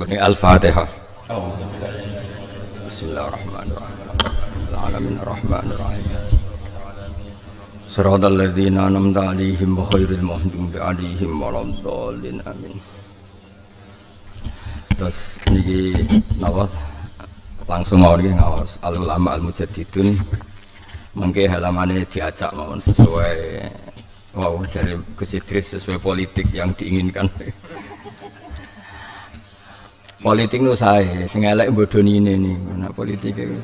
Al-Fatihah. Bismillahirrahmanirrahim. Alamin ar-Rahmanir-Rahim. Shiratal ladzina an'amta 'alaihim ghairil maghdubi 'alaihim waladdallin. Amin. Terus niki napa langsung mawon nggih ngaos al-ulama al-mujaddidun mengke halamane diacak mawon sesuai jare Gus Idris sesuai politik yang diinginkan. Politik nu sae sing elek bodoni ini nih, nah politik itu.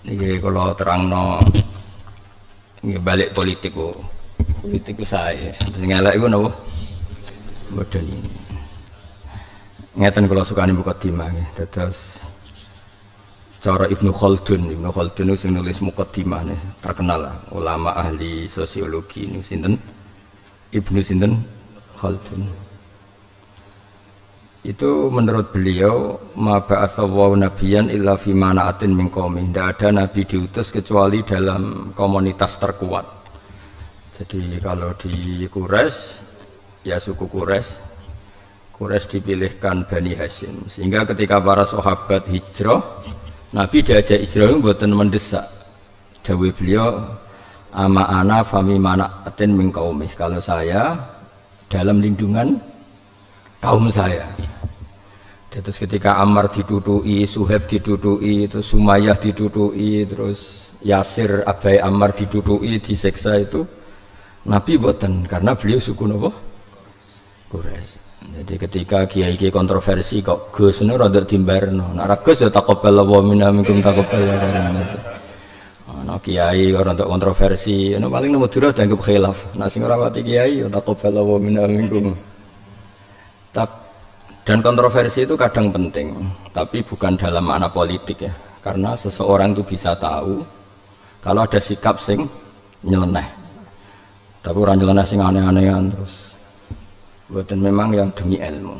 Niki kalau terangno nggih balik politik ku. Politik ku sae. Sing elek iku napa? Bodoni. Ngeten kula sukani mukadimah nggih. Dados cara Ibnu Khaldun itu sing nulis mukadimah terkenal lah, ulama ahli sosiologi ini sinten? Ibnu sinten? Khaldun. Itu menurut beliau ma ba'atsallahu nabiyyan illa fi mana'atin min qaumi. Tidak ada nabi diutus kecuali dalam komunitas terkuat. Jadi kalau di Quraisy ya suku Quraisy dipilihkan Bani Hashim. Sehingga ketika para sahabat hijrah, Nabi diajak hijrah mboten mendesak. Dawuh beliau ama ana fami mana'atin min qaumi. Kalau saya dalam lindungan kaum saya. Terus ketika Ammar didudui, Suhaib didudui, terus Sumayyah didudui, terus Yasir abai Ammar didudui, disiksa itu Nabi boten karena beliau suku napa? Quraisy. Jadi ketika kiai kontroversi kok Gus nu rada dimbarno. Nek ra Gus ya taqabbalallahu minna minkum taqabbalallahu. Ana kiai ora untuk kontroversi, ana paling nomor durah dianggap khilaf. Nek sing ora pati kiai ya taqabbalallahu minna minkum. Dan kontroversi itu kadang penting, tapi bukan dalam makna politik ya. Karena seseorang itu bisa tahu kalau ada sikap sing nyeleneh. Tapi orang nyeleneh sing aneh-anehan terus. Buatan memang yang demi ilmu.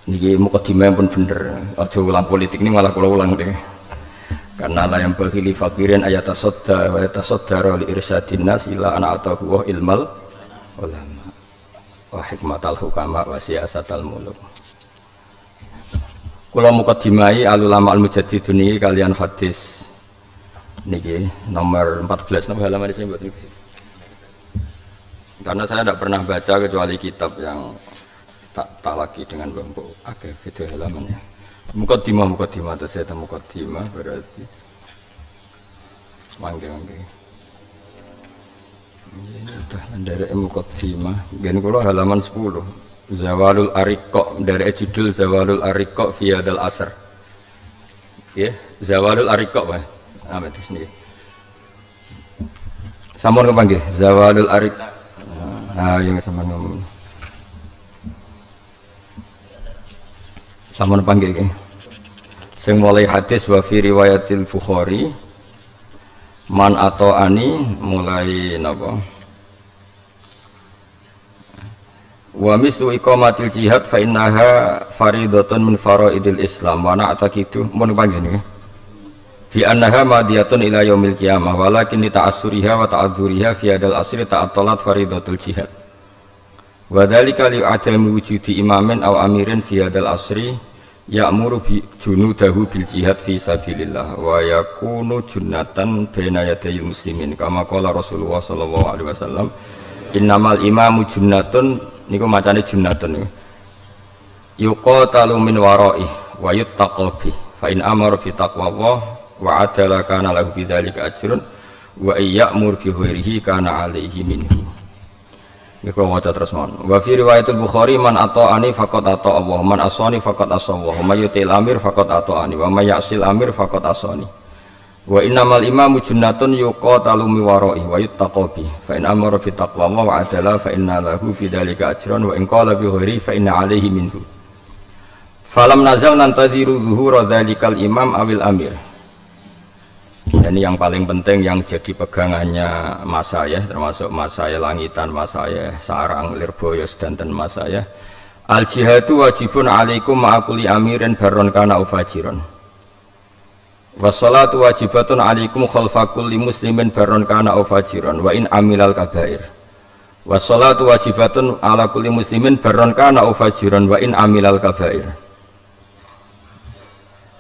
Niki mukadimah pun bener. Aja ulang politik ini malah kula ulang deh. Karena la yang baghili fakirin ayatasadda wa yatasaddara li irsyadin nas ila ana atahu ilmal ulama wa hikmatal hukama wa siyasatal muluk. Kula mukadimai al-ulama al-mujaddidun niki kalian hadis niki nomor 14 nomor halaman disini buat niki. Karena saya tidak pernah baca kecuali kitab yang tak lagi dengan bambu akeh video halamannya. Mukaddimah atau saya tahu mukaddimah berarti mangga. Ini dah dari mukaddimah. Gini kalau halaman 10 Zawalul Ariqa dari judul Zawalul Ariqa fi hadal asr. Ya, Zawalul Ariqa Pak. Apa itu sini? Sampun kepanggih Zawalul Ariqa. Nah, yang sama ngomong. Sampun panggil ke. Sing mulai hadis wa fi riwayatil Bukhari man atau ani mulai napa? Wa mislu iqamatil jihad fa innaha faridatun min faraidil Islam wa na'taqidu mun panggil niki. Fi annaha madiyatun ila yaumil qiyamah walakin li ta'assuriha wa ta'adzuriha fi hadal asri ta'attalat faridatul jihad. Wa dzalika li adami wujudi imamin aw amirin fi hadal asri ya'muru bi junudahu bil jihad fi sabilillah wa yakunu junnatan baina yadayil muslimin kama qala Rasulullah sallallahu alaihi wasallam innamal imamu junnatun niku macane junnatun niku yuqatalu min wara'i wa yuttaqu bi fa in amara bi taqwallah wa adala kana lahu bidzalika ajrun wa ya'mur bi ghairihi kana alaihi minhu. Niku waca terus mon. Wa fi riwayatul Bukhari man ata'ani faqad ata'a Allah, man asani faqad asa Allah, wa may yutil amir faqad ata'ani, wa may ya'sil amir faqad asani. Wa innamal imamu junnatun yuqatalu mi wara'i wa yuttaqu bi. Fa in amara bi taqwa wa adala fa inna lahu bidzalika ajran wa in qala bi ghairi fa inna 'alaihi minhu. Falam nazal nantaziru zuhura dzalikal imam awil amir. Ini yang paling penting yang jadi pegangannya mas saya, termasuk mas saya langitan, mas saya sarang lirboyo sedanten mas saya. Al jihadu wajibun alaikum ma'akuli amirin baron kana ufajiron. Wassalatu wajibatun alaikum khalfa kulli muslimin baron kana ufajiron wa in amilal kabair. Wassalatu wajibatun ala kulli muslimin barron kana au fajiran wa in amilal kabair.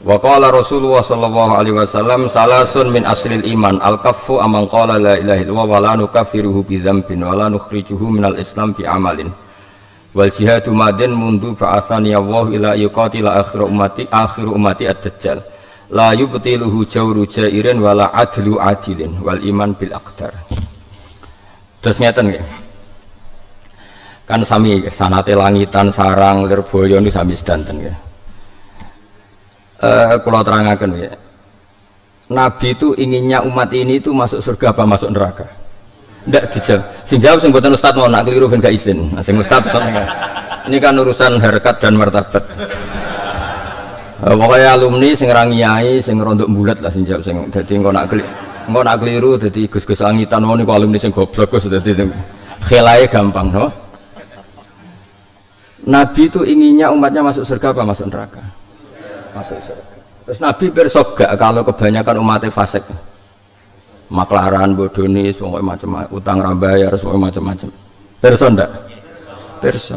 Wa qala Rasulullah sallallahu alaihi wasallam salasun min aslil iman al-kaffu amman qala la ilaha illallah wa la nukaffiruhu bi dzambin wa la nukhrijuhu minal islam bi amalin. Wal jihadu madin mundu ba'athani Allah ila yuqatila akhiru ummati ad-dajjal. La yubtiluhu jawru jairin wa la adlu adilin wal iman bil aqdar. Terus ngeten nggih. Kan sami sanate langitan sarang lirboyo niku sami sedanten ya. Kula terangaken ya. Nabi itu inginnya umat ini itu masuk surga apa masuk neraka? Ndak dijawab. Sing jawab sing mboten ustaz mau nak keliru ben gak izin. Nah, sing ustaz ini kan urusan harkat dan martabat. Pokoknya alumni sing rangiai sing rondok bulat lah sing jawab sing dadi engko nak keliru dadi gus-gus langitan niku alumni sing goblok Gus dadi khelae gampang no. Nabi itu inginnya umatnya masuk surga apa masuk neraka? Masuk surga. Terus Nabi bersok gak kalau kebanyakan umatnya fasik, maklaran, bodonis, pokoknya macam-macam, utang rambayar, pokoknya macam-macam. Perso ndak? Perso.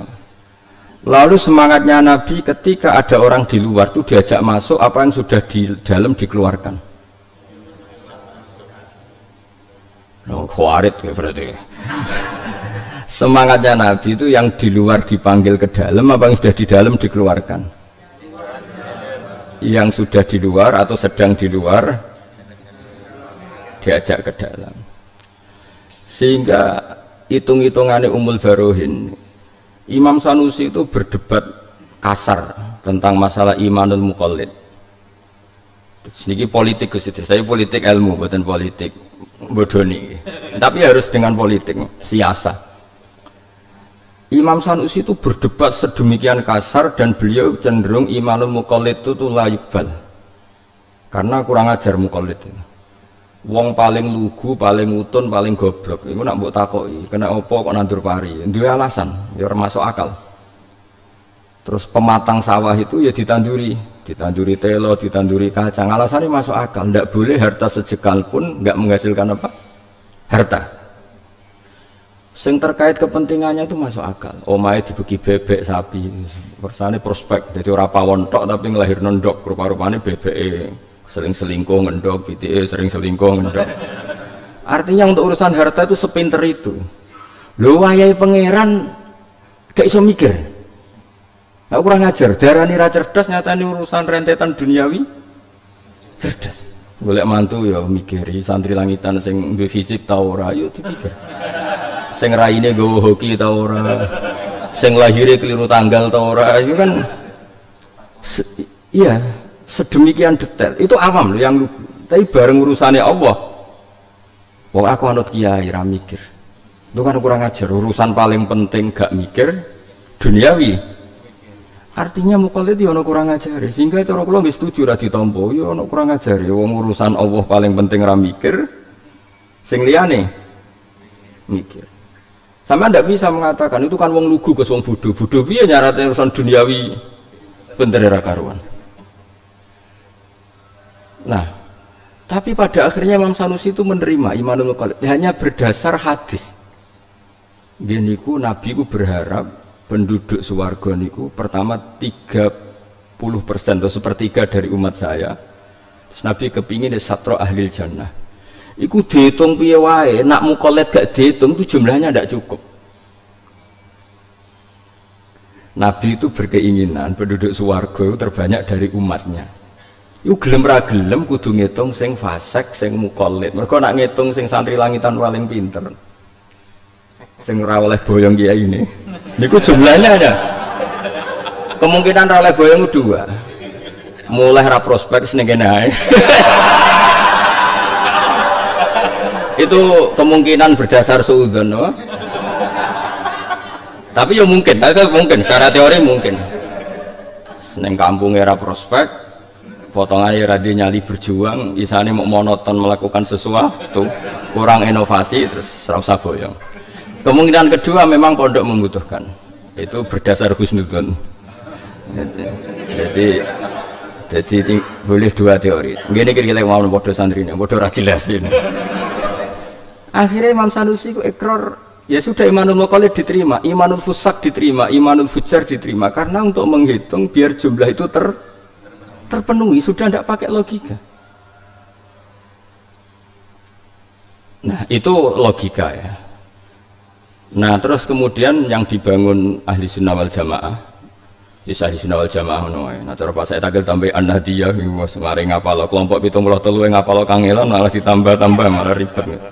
Lalu semangatnya Nabi ketika ada orang di luar itu diajak masuk, apa yang sudah di dalam dikeluarkan. Oh, khawarit berarti. Semangatnya Nabi itu yang di luar dipanggil ke dalam apa yang sudah di dalam dikeluarkan? Yang sudah di luar atau sedang di luar diajak ke dalam. Sehingga hitung-hitungannya Ummul Barohin, Imam Sanusi itu berdebat kasar tentang masalah imanul muqallid. Sedikit politik saya politik ilmu bukan politik bodoni. Tapi harus dengan politik siasa. Imam Sanusi itu berdebat sedemikian kasar dan beliau cenderung imanul muqallid itu la yuqbal. Karena kurang ajar muqallid itu. Wong paling lugu, paling utun, paling goblok. Iku nak mbok takoki, kena apa kok nandur pari? Duwe alasan, ya masuk akal. Terus pematang sawah itu ya ditanduri telo, ditanduri kacang. Alasannya masuk akal. Ndak boleh harta sejekal pun nggak menghasilkan apa? Harta. Sing terkait kepentingannya itu masuk akal. Omahe dibagi bebek sapi, persane prospek. Jadi ora pawon tok tapi nglahirno ndok, rupa-rupane bebeke sering selingkuh ngendok, pitike sering selingkuh ngendok. Artinya untuk urusan harta itu sepinter itu. Lho wayahe pangeran gak iso mikir. Gak kurang ajar, darani ra cerdas nyatane urusan rentetan duniawi cerdas. Golek mantu ya mikiri, santri langitan sing duwe fisik ta ora yo dipikir. Sing raine nggawa hoki ta ora, sing lahire keliru tanggal ta ora, itu kan iya sedemikian detail. Itu awam loh yang lugu. Tapi bareng urusannya Allah, wong aku anut kiai ra mikir. Itu kan kurang ajar. Urusan paling penting gak mikir duniawi. Artinya muqallid ya ono kurang ajar. Sehingga cara kula nggih setuju ra ditampa, ya ono kurang ajar. Wong urusan Allah paling penting ra mikir, sing liyane mikir. Sama ndak bisa mengatakan itu kan wong lugu ke wong bodoh. Bodoh piye nyarate urusan duniawi bener ra karuan. Nah, tapi pada akhirnya Imam Sanusi itu menerima imanul muqallid hanya berdasar hadis. Geniku Nabi ku berharap penduduk swarga niku pertama 30% atau sepertiga dari umat saya. Terus Nabi kepingin satro ahlil jannah. Iku dihitung piye wae, nak muqallid gak dihitung itu jumlahnya tidak cukup. Nabi itu berkeinginan penduduk swarga itu terbanyak dari umatnya. Iku gelem ra gelem kudu ngitung sing fasik, sing muqallid. Mergo nak ngitung sing santri langitan paling pinter. Sing ora oleh boyong kiai ini. Niku jumlahnya aja. Kemungkinan ra oleh boyong dua. Mulai ra prospek sing kene ae. Itu kemungkinan berdasar suudzon, no? Tapi ya mungkin, secara teori mungkin. Seneng kampung era prospek, potongan era nyali berjuang, isane mau monoton melakukan sesuatu, kurang inovasi, terus rasa boyong. Kemungkinan kedua memang pondok membutuhkan, itu berdasar husnudzon. Jadi boleh dua teori. Gini kira-kira mau bodoh santri ini, bodoh jelas ini. Akhirnya Imam Sanusi ku ikrar Ya sudah imanul muqallid diterima, imanul fusak diterima, imanul fujar diterima karena untuk menghitung biar jumlah itu terpenuhi sudah tidak pakai logika. Nah itu logika ya. Nah terus kemudian yang dibangun ahli sunnah wal jamaah, ahli sunnah wal jamaah nah cara pas saya takil tambah an-nahdiyah semari ngapalo kelompok 73 yang ngapalo kangelan malah ditambah-tambah malah ribet gitu.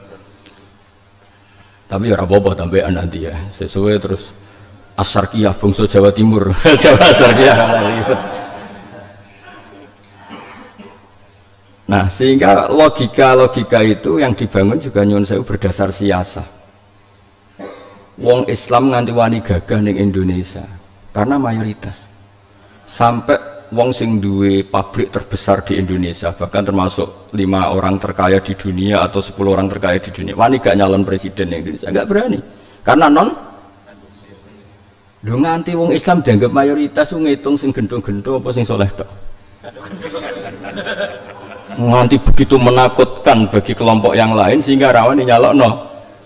Tapi ya apa-apa tambah an-nahdiyah sesuai terus As-Syarqiyah bangsa Jawa Timur Jawa Syarqiyah ribet. Nah sehingga logika itu yang dibangun juga nyuwun sewu berdasar siasa. Wong Islam nganti wani gagah ning Indonesia karena mayoritas. Sampai wong sing duwe pabrik terbesar di Indonesia bahkan termasuk 5 orang terkaya di dunia atau 10 orang terkaya di dunia wani gak nyalon presiden Indonesia, gak berani karena lho nganti wong Islam dianggap mayoritas ngitung sing gendho-gendho apa sing soleh tok. Nganti begitu menakutkan bagi kelompok yang lain sehingga rawan nyalokno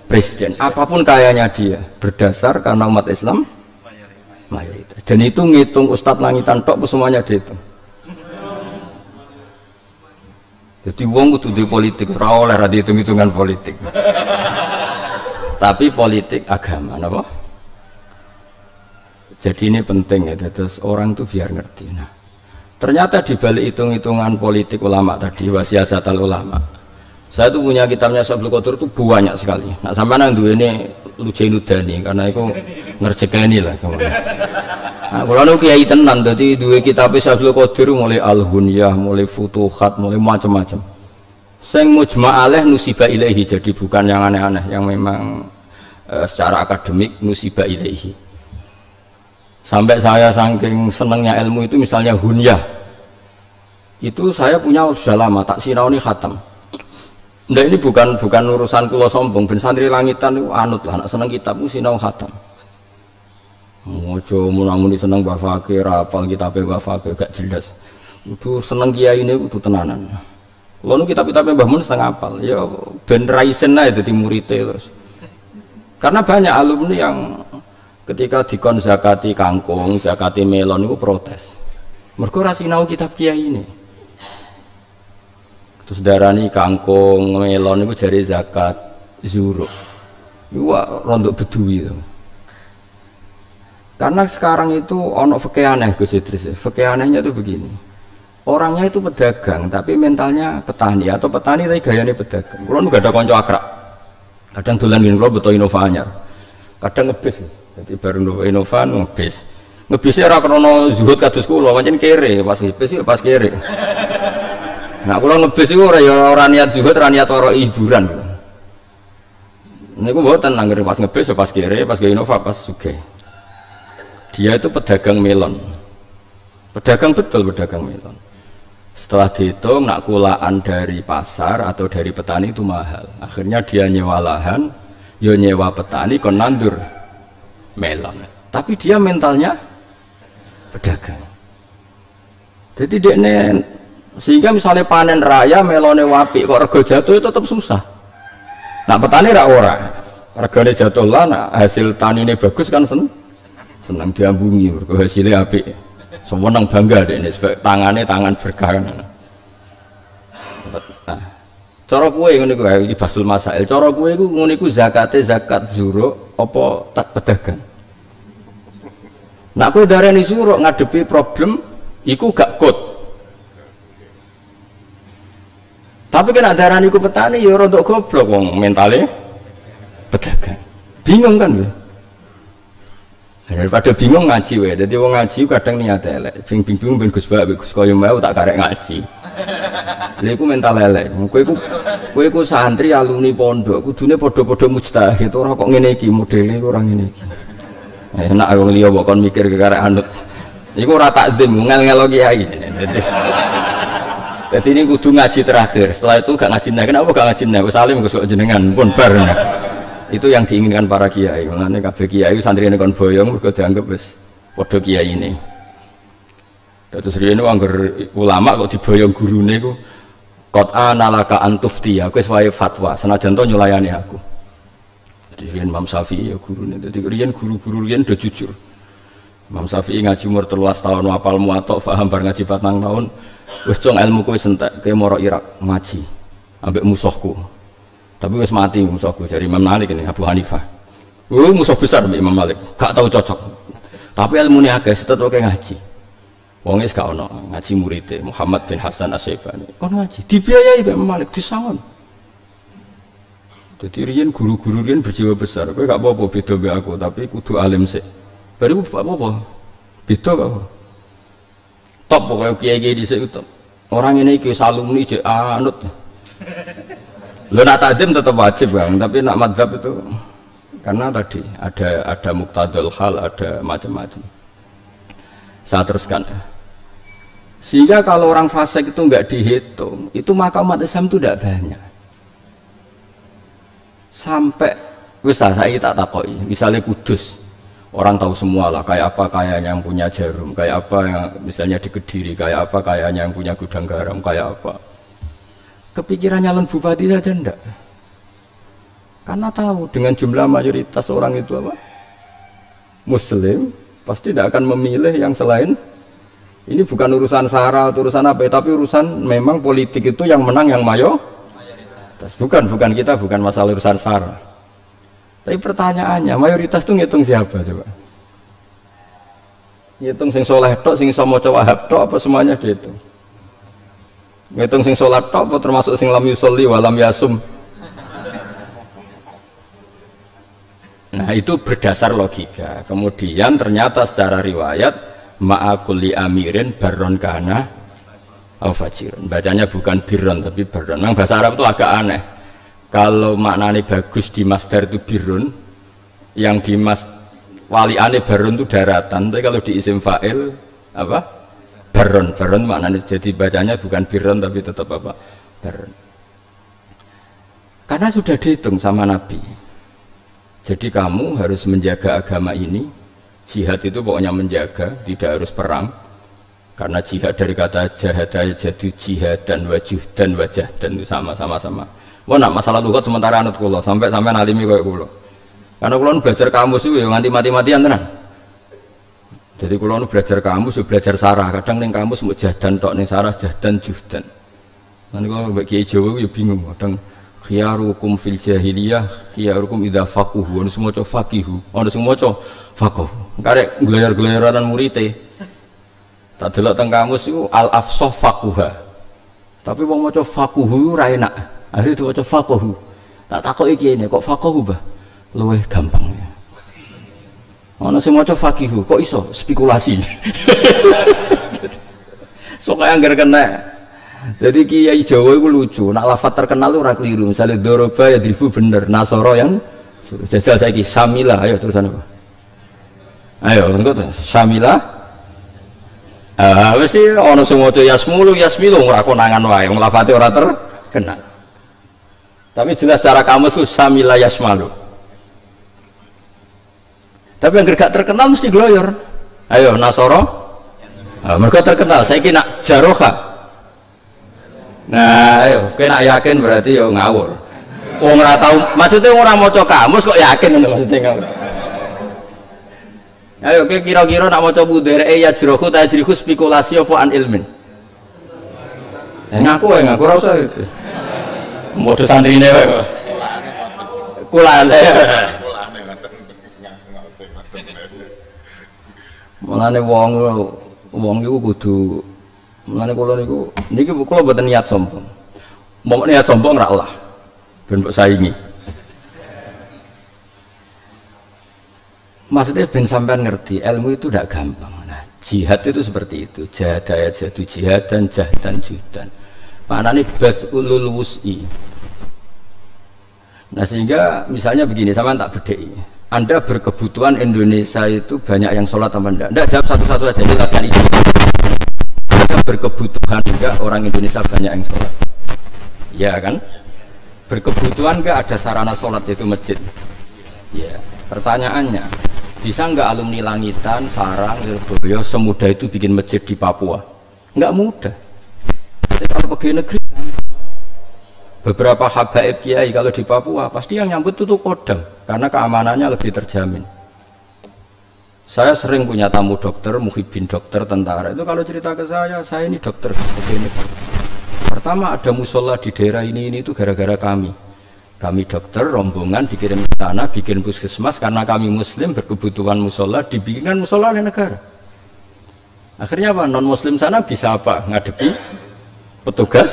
presiden apapun kayanya dia berdasar karena umat Islam mayoritas dan itu ngitung ustadz langitan tok semuanya dihitung. Jadi wong kudu di politik ora oleh ra dihitung-hitungan politik tapi politik agama napa? Jadi ini penting ya terus orang tuh biar ngerti. Nah ternyata di balik hitung-hitungan politik ulama tadi wasiasatal ulama saya tuh punya kitabnya Sabul Qadir itu banyak sekali. Nah sampai nang duwe ini Lujainudani karena itu ngerjekani lah nah kalau nu kiai tenan jadi dua kitab Sabul Qadir mulai Al-Hunyah mulai Futuhat mulai macam-macam sing mujma' alaih nusiba ilaihi jadi bukan yang aneh-aneh yang memang secara akademik nusiba ilaihi. Sampai saya saking senengnya ilmu itu misalnya Hunyah itu saya punya sudah lama tak sinauni khatam. Nah ini bukan urusan kula sombong ben santri langitan itu anut lah nak seneng kitab ku sinau khatam. Mojo munamuni seneng Mbah Fakir apal kitabe Mbah Fakir gak jelas. Itu seneng kiai ini kudu tenanan. Kula nu kitab-kitabe Mbah Mun setengah apal ya ben raisen ae dadi murite terus. Karena banyak alumni yang ketika dikon zakati kangkung, zakati melon itu protes. Mergo ra sinau kitab kiai ini. Terus darani kangkung, melon itu jari zakat zuruk. Itu rondok bedui itu. Karena sekarang itu ono fikih aneh Gus Idris. Fikih anehnya itu begini. Orangnya itu pedagang tapi mentalnya petani atau petani tapi gayanya pedagang. Kulo enggak ada kanca akrab. Kadang dolan ngene kulo beto Innova anyar. Kadang ngebis. Jadi baru Innova ngebis. Ngebisnya ora krana zuhud kados kula, pancen kere, pas ngebis pas kere. Nah, kalau ngebis itu orang niat zuhud, orang niat orang hiburan. Ini aku buatan anggar pas ngebis, pas kere, pas ke Innova, pas suge. Dia itu pedagang melon, pedagang betul pedagang melon. Setelah dihitung, nak kulaan dari pasar atau dari petani itu mahal. Akhirnya dia nyewa lahan, yo nyewa petani, kon nandur melon. Tapi dia mentalnya pedagang. Jadi dia sehingga misalnya panen raya melone wapi kok rego jatuh itu tetap susah. Nah petani ora regane jatuh lah, nah, hasil tanine bagus kan senang diambungi mergo hasilnya apik. Semeneng bangga deh ini tangannya tangan berkah. Nah, cara kowe ngene kuwi iki basul masail. Cara kowe iku ngene iku zakate zakat zuruk apa tak pedagang. Nah kowe darani zuruk ngadepi problem iku gak kut. Tapi kena darani ku petani ya rodok goblok wong mentale pedagang. Bingung kan we? Daripada bingung ngaji we. Dadi wong ngaji kadang niat elek. Bingung ben Gus Bak Gus koyo mau tak karek ngaji. Lha iku mental elek. Kowe iku santri alumni pondok kudune padha-padha mujtahid ora kok ngene iki modele ora ngene iki. Enak wong liya kok kon mikir karek anut. Iku ora takzim ngel-ngelo kiai jenenge. Jadi ini kudu ngaji terakhir. Setelah itu gak ngaji nih. Kenapa gak ngaji nih? Salim Gus jenengan pun bar. Itu yang diinginkan para kiai. Mulane kabeh kiai santrine kon boyong mergo dianggap wis padha kiai ini. Terus rene anggar ulama kok diboyong gurune iku qad analaka antufti. Aku wis wae fatwa senajan to nyulayani aku. Jadi riyen Imam Syafi'i ya gurune. Dadi riyen guru-guru riyen udah jujur. Imam Syafi'i ngaji umur 13 tahun, hafal muwatta, paham bar ngaji 4 tahun. Wis cung ilmu kowe entek, kowe moro Irak ngaji ambek musuhku. Tapi wis mati musuhku dari Imam Malik ini, Abu Hanifah. Musuh besar Imam Malik, gak tahu cocok. Tapi ilmune akeh, tetep kowe ngaji. Wong wis gak ono ngaji muridé Muhammad bin Hasan Asy-Syaibani. Kon ngaji, dibiayai Imam Malik disangon. Jadi riyen guru-guru riyen berjiwa besar. Kowe gak apa-apa beda mbek aku, tapi kudu alim sik. Baru apa-apa. Beda kok. Top pokoknya kiai-kiai dhisik top. Orang ini iki alumni je anut. Lho nak takzim tetap wajib, Bang, tapi nak madzhab itu karena tadi ada muqtadul hal, ada macam-macam. Saya teruskan. Sehingga kalau orang fasik itu enggak dihitung, itu maka umat Islam itu tidak banyak. Sampai wis saya tak takoki, misalnya Kudus. Orang tahu semua lah, kayak apa kayaknya yang punya Jarum, kayak apa yang misalnya di Kediri, kayak apa kayaknya yang punya gudang garam, kayak apa. Kepikiran nyalon bupati saja enggak. Karena tahu dengan jumlah mayoritas orang itu apa? Muslim, pasti tidak akan memilih yang selain. Ini bukan urusan sara, urusan apa, tapi urusan memang politik itu yang menang yang mayoritas. Bukan kita, bukan masalah urusan sara. Tapi pertanyaannya, mayoritas itu ngitung siapa coba? Ngitung sing soleh tok, sing iso maca Wahab tok, apa semuanya dihitung? Ngitung sing sholat tok, apa termasuk sing lam yusolli wa lam yasum? Nah itu berdasar logika. Kemudian ternyata secara riwayat ma'akulli amirin barron kana au fajirun. Bacanya bukan birron tapi barron. Memang bahasa Arab itu agak aneh. Kalau maknanya bagus di masdar itu birrun, yang di waliane barun itu daratan, tapi kalau di isim fa'il apa? Barun maknanya jadi bacanya bukan birrun tapi tetap apa? Barun. Karena sudah dihitung sama Nabi. Jadi kamu harus menjaga agama ini. Jihad itu pokoknya menjaga, tidak harus perang. Karena jihad dari kata jahada jadu jihad dan wajuh dan wajah dan itu sama-sama. Wah nak masalah lugat sementara anut kula sampai nalimi koyo kula. Karena kula belajar kamus itu nganti mati-matian tenan. Jadi kula belajar kamus, belajar sarah. Kadang ning kamus mau jahdan tok, ning sarah jahdan juhdan. Nanti kula mbek Kiai Jawa yo bingung. Kadang khiyarukum fil jahiliyah, khiyarukum idza faquhu. Ono sing maca faqihu, ono sing maca faqih. Karek glayar-glayaranan murite. Tak delok teng kamus iku al afsah faquha. Tapi wong maca faquhu ora enak. Akhirnya itu macam fakohu. Tak takut iki ini kok fakohu bah, luweh gampang. Ono sing maca fakihu, kok iso spekulasi. So kayak anggar kena. Jadi Kiai Jawa itu lucu. Nak lafaz terkenal ora keliru. Misalnya doroba ya dribu bener. Nasoro yang jajal saiki Samila. Ayo terusan apa? Ayo engko Samila. Mesti ono sing maca yasmulu ora konangan wae. Wong lafate ora terkenal. Tapi jelas secara kamu itu Samila Yasmalu. Tapi yang gak terkenal mesti gloyor. Ayo Nasoro. Mereka terkenal. Saya kira Jaroha. Nah, ayo kena yakin berarti yo ngawur. Wong ora tahu, maksudnya orang mau kamus kok yakin maksudnya ngawur. Ayo kira-kira nak maca budere ya jrohu tajrihu spekulasi apa an ilmin. Ngaku ora usah. Modus santrine wae kok. Kulane. Mulane wong iku kudu mulane kula niku niki kula mboten niat sombong. Momok niat sombong ra Allah. Ben mbok saingi. Maksudnya ben sampean ngerti ilmu itu tidak gampang. Nah, jihad itu seperti itu. Jahada jadu jihad dan jahdan judan. Maknanya basulul wus'i. Nah sehingga misalnya begini, sama tak bedai. Anda berkebutuhan Indonesia itu banyak yang sholat apa enggak? Enggak, jawab satu-satu aja, kita cari isi. Anda berkebutuhan enggak orang Indonesia banyak yang sholat? Ya kan? Berkebutuhan enggak ada sarana sholat yaitu masjid? Ya, pertanyaannya, bisa enggak alumni Langitan, Sarang, Lirboyo semudah itu bikin masjid di Papua? Enggak mudah. Kalau pegawai negeri beberapa habaib kiai kalau di Papua pasti yang nyambut itu kodam. karena keamanannya lebih terjamin. Saya sering punya tamu dokter, muhibin dokter, tentara. Itu kalau cerita ke saya ini dokter begini. Pertama ada musola di daerah ini itu gara-gara kami. Kami dokter, rombongan dikirim ke sana, bikin puskesmas karena kami muslim berkebutuhan musola, dibikinkan musola oleh negara. Akhirnya apa? Non muslim sana bisa apa? Ngadepi petugas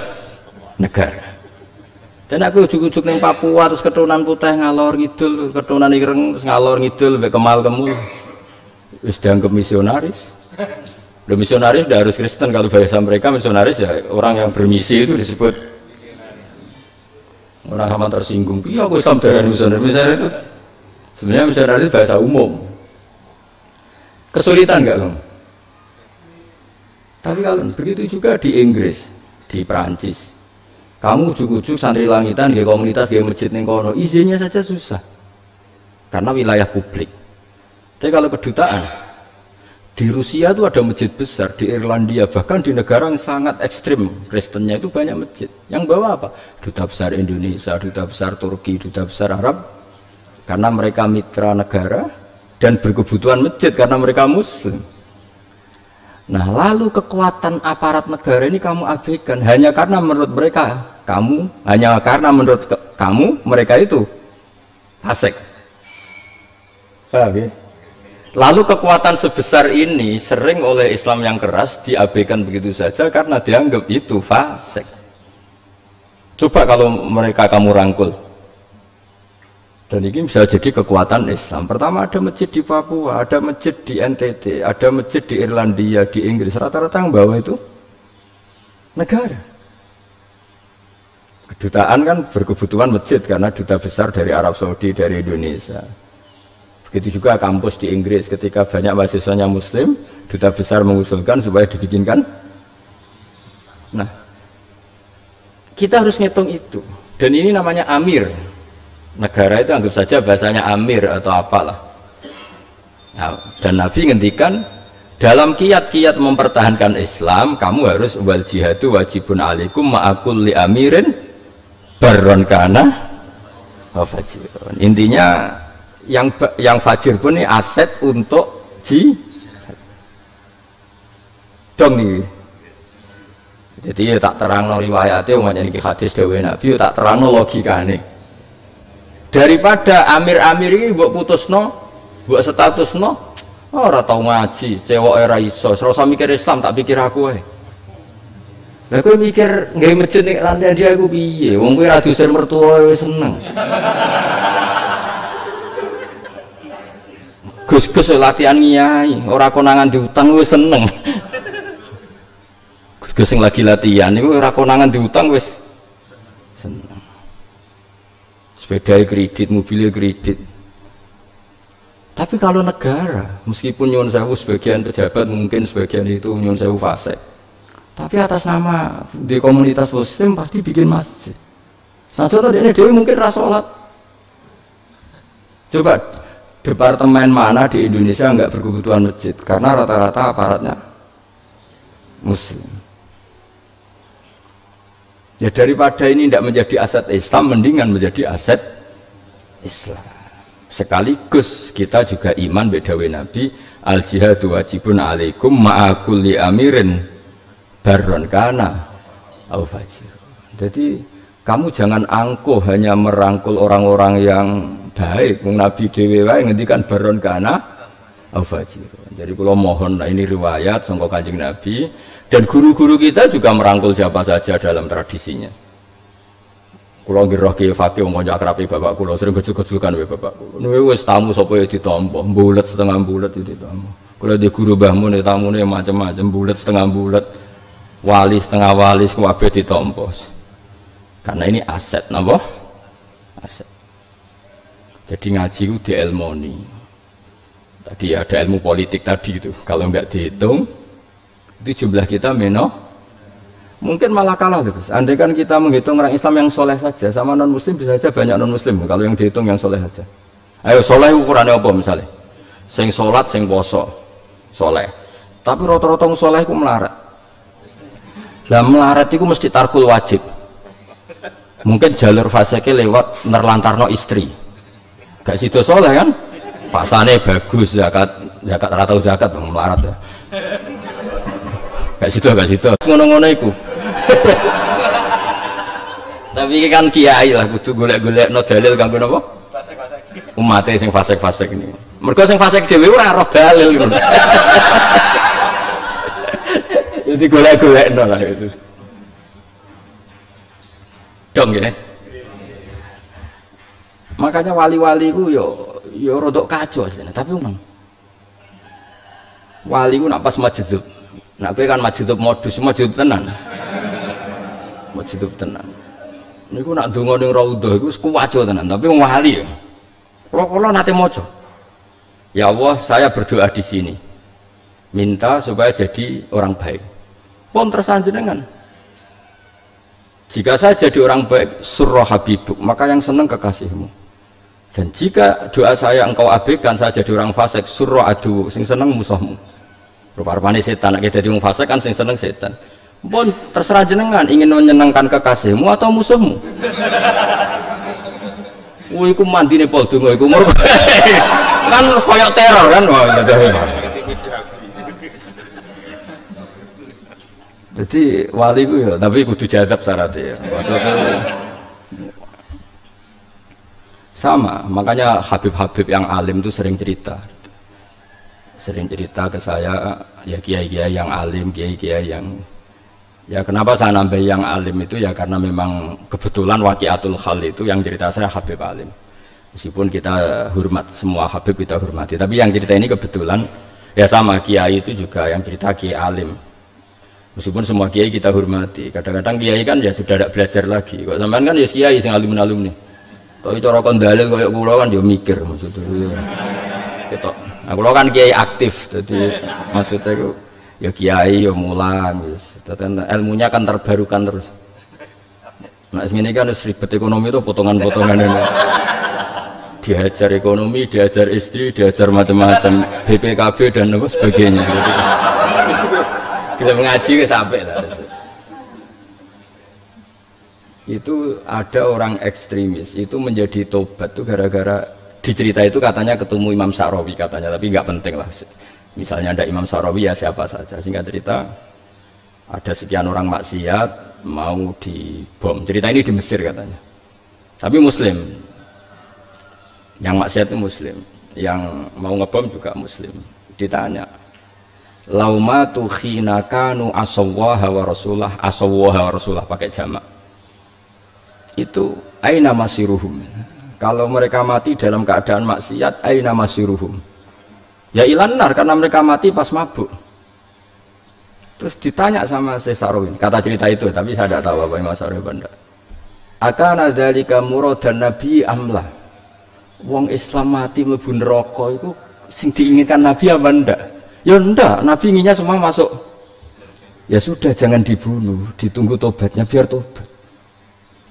negara. Dan aku ujuk-ujuk neng Papua terus keturunan putih ngalor ngidul, keturunan ireng terus ngalor ngidul, kemal kemul. Wis dianggap misionaris. Udah misionaris udah harus Kristen, kalau bahasa mereka misionaris ya orang yang bermisi itu disebut orang aman tersinggung. Iya aku Islam dari misionaris. Misalnya itu sebenarnya misionaris itu bahasa umum. Kesulitan enggak Bang? Tapi kalau begitu juga di Inggris, di Perancis. Kamu ujuk-ujuk santri langitan di komunitas di masjid ning kono, izinnya saja susah. Karena wilayah publik. Tapi kalau kedutaan di Rusia itu ada masjid besar, di Irlandia bahkan di negara yang sangat ekstrim Kristennya itu banyak masjid. Yang bawa apa? Duta besar Indonesia, duta besar Turki, duta besar Arab, karena mereka mitra negara dan berkebutuhan masjid karena mereka Muslim. Nah lalu kekuatan aparat negara ini kamu abaikan hanya karena menurut mereka mereka itu fasik. Paham ya? Lalu kekuatan sebesar ini sering oleh Islam yang keras diabaikan begitu saja karena dianggap itu fasik. Coba kalau mereka kamu rangkul. Dan ini bisa jadi kekuatan Islam. Pertama ada masjid di Papua, ada masjid di NTT, ada masjid di Irlandia, di Inggris. Rata-rata yang bawah itu negara. Kedutaan kan berkebutuhan masjid karena duta besar dari Arab Saudi, dari Indonesia. Begitu juga kampus di Inggris, ketika banyak mahasiswanya Muslim, duta besar mengusulkan supaya dibikinkan. Nah, kita harus ngitung itu. Dan ini namanya amir. Negara itu anggap saja bahasanya amir atau apalah. Nah, dan Nabi ngendikan dalam kiat-kiat mempertahankan Islam, kamu harus wal jihadu wajibun alaikum ma'akul li amirin barron kana wa fajirun. Intinya yang fajir pun ini aset untuk dong nih. Jadi ya tak terang no riwayatnya umatnya ini hadis dewe Nabi tak terang no logikanya. Daripada amir-amir ini buat putus no, buat status no, ora tau ngaji, cewek era iso, serasa mikir Islam tak pikir aku Lah kowe mikir nggawe masjid ning rantai dia aku piye? Wong kowe ra dosen mertua wis seneng. Gus-gus latihan ngiyai, ora konangan diutang wis seneng. Gus-gus sing lagi latihan iku ora konangan diutang wis seneng. Sepeda kredit, mobilnya kredit. Tapi kalau negara, meskipun nyuwun sewu sebagian pejabat mungkin sebagian itu nyuwun sewu fasik. Tapi atas nama di komunitas Muslim pasti bikin masjid. Nah contoh ini dia mungkin rasolat. Coba departemen mana di Indonesia nggak berkebutuhan masjid? Karena rata-rata aparatnya Muslim. Ya daripada ini tidak menjadi aset Islam, mendingan menjadi aset Islam. Sekaligus kita juga iman bedawe Nabi al jihadu wajibun alaikum ma'akulli amirin barron kana au fajir. Jadi kamu jangan angkuh hanya merangkul orang-orang yang baik. Nabi dhewe wae ngendikan barron kana au fajir. Jadi kalau mohon, nah ini riwayat sangka Kanjeng Nabi. Dan guru-guru kita juga merangkul siapa saja dalam tradisinya. Kulo ngiroh ki fakih wong kanca akrabe bapak kulo sering gejul-gejulkan wae bapak kulo. Niku wis tamu sapa ya ditampa, mbulet setengah mbulet itu ditampa. Kulo di guru mbahmu ne tamune macam-macam, mbulet setengah mbulet, wali setengah wali kabeh ditampa. Karena ini aset napa? Aset. Jadi ngaji ku dielmoni. Tadi ada ilmu politik tadi itu. Kalau enggak dihitung itu jumlah kita mungkin malah kalah terus. Andai kan kita menghitung orang Islam yang soleh saja sama non Muslim bisa saja banyak non Muslim. Kalau yang dihitung yang soleh saja. Ayo soleh ukurannya apa misalnya? Sing sholat, sing poso, soleh. Tapi rata-rata soleh ku melarat. Lah melarat itu mesti tarkul wajib. Mungkin jalur faseke lewat nerlantarno istri. Gak sido soleh kan? Pasane bagus, zakat ora tau zakat melarat ya. Gak sido. Ngono-ngono iku. Tapi kan kiai lah kudu golek-golekno dalil kanggo napa? Fasik-fasik. Umate sing fasik-fasik ini. Mergo sing fasik dhewe ora roh dalil ngono. Jadi golek-golekno lah itu. Dong ya. Makanya wali-wali ku yo rodok kacau aslinya, tapi memang wali ku nak pas majdub. Nak kowe kan majdub modus tenan. Majdub tenan. Niku nak donga ning raudhah iku wis kuwaco tenan, tapi wong wali ya. Kula nate maca. Ya Allah, saya berdoa di sini. Minta supaya jadi orang baik. Pun tersanjenengan. Jika saya jadi orang baik, surah habibuk, maka yang senang kekasihmu. Dan jika doa saya engkau abaikan, saya jadi orang fasik, surah adu, sing seneng musuhmu. Rupa-rupanya setan, nek dadi wong fasik kan sing seneng setan. Pun terserah jenengan ingin menyenangkan kekasihmu atau musuhmu. Wih, iku mandine pol donga iku kan koyok teror kan. Jadi wali ku ya, tapi kudu jadab syaratnya ya. Maksudnya sama, makanya Habib-habib yang alim itu sering cerita ke saya, ya kiai-kiai yang alim, kiai-kiai yang ya kenapa saya nambah yang alim itu ya karena memang kebetulan waqiatul hal itu yang cerita saya Habib alim. Meskipun kita hormat semua Habib kita hormati, tapi yang cerita ini kebetulan ya sama kiai itu juga yang cerita kiai alim. Meskipun semua kiai kita hormati, kadang-kadang kiai kan ya sudah tidak belajar lagi. Kok sampean kan ya kiai sing alumni. Tapi cara kon dalil koyo kula kan ya mikir maksudnya. Ketok. Nah, kula kan kiai aktif, jadi maksudnya itu ya kiai ya mulang wis. Dadi ilmunya kan terbarukan terus. Nah, sing ini kan ribet ekonomi itu potongan-potongan ini. Diajar ekonomi, diajar istri, diajar macam-macam, BPKB dan apa sebagainya. Kita mengaji ke sampai lah. Itu ada orang ekstremis itu menjadi tobat tuh gara-gara dicerita itu katanya ketemu Imam Sa'rawi katanya, tapi nggak penting lah. Misalnya ada Imam Sa'rawi ya siapa saja. Singkat cerita ada sekian orang maksiat mau dibom. Cerita ini di Mesir katanya. Tapi Muslim. Yang maksiat itu Muslim, yang mau ngebom juga Muslim. Ditanya, laumatu khina kanu asawwaha wa rasulah pakai jamak. Itu aina masiruhum. Kalau mereka mati dalam keadaan maksiat, aina masiruhum. Ya ilanar karena mereka mati pas mabuk. Terus ditanya sama Sa'rawi, kata cerita itu, tapi saya tidak tahu apa Imam Sa'rawi benda. Akana dzalika muradan nabi amlah. Wong Islam mati mlebu neraka itu sing diinginkan Nabi apa ndak? Ya ndak, Nabi inginnya semua masuk. Ya sudah jangan dibunuh, ditunggu tobatnya biar tobat.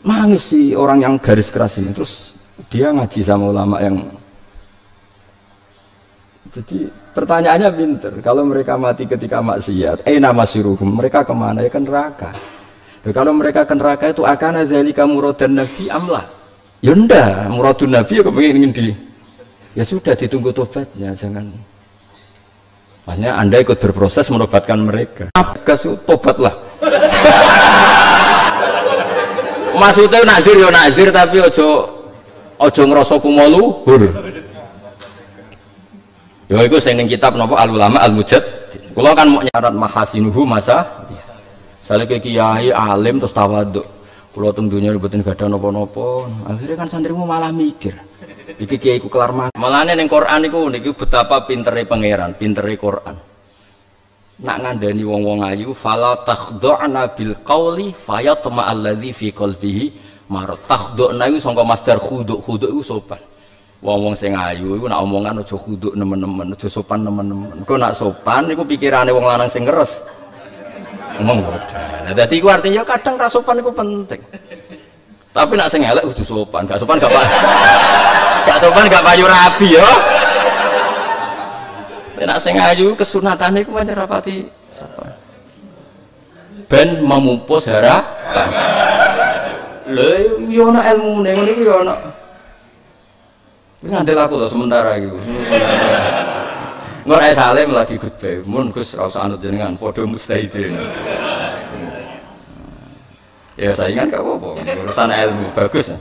Nangis sih orang yang garis keras ini. Terus dia ngaji sama ulama yang jadi pertanyaannya pinter. Kalau mereka mati ketika maksiat, aina masiruhum, mereka kemana? Ya ke neraka. Dan kalau mereka ke neraka itu akana dzalika muradan nabi amlah. Ya ndak, muradun Nabi ya kepengen ya sudah ditunggu tobatnya, jangan. Makanya Anda ikut berproses menobatkan mereka. Kasu tobatlah. Maksudnya nazir ya nazir tapi ojo ngerasa kumalu hur. Ya itu sing ning kitab napa Al Ulama Al Mujad. Kula kan mau nyarat mahasinuhu masa. Sale kiai alim terus tawadhu. Kalau teng dunia ributin gak ada nopo-nopo, akhirnya kan santrimu malah mikir, iki kiai ku kelar mana? Malahnya neng Quran niku betapa pintere pangeran, pintere Quran. Nak ngandani wong-wong ayu, fala takhdu'na bil qawli fayatma alladzi fi qalbihi marad. Takhdu'na iku sangka masdar khuduk iku sopan. Wong-wong sing ayu iku nak omongan aja khuduk nemen-nemen, aja sopan nemen-nemen. Kok nak sopan niku pikirane wong lanang sing ngeres. Ngomong bodoh. Nah, jadi itu artinya kadang rasopan itu penting. Tapi nak sing elek kudu sopan, gak sopan gak payu rabi ya. Nak sing ayu kesunatane iku pancen rapati sopan. Ben memupus harapan. Lho yo ana ilmune ngene iki yo ana. Wis ngandel aku lho sementara iku. Ora salim lagi khutbah. Mun Gus ora usah anut jenengan padha mustahidin. Ya saingan gak apa-apa, urusan ilmu bagus.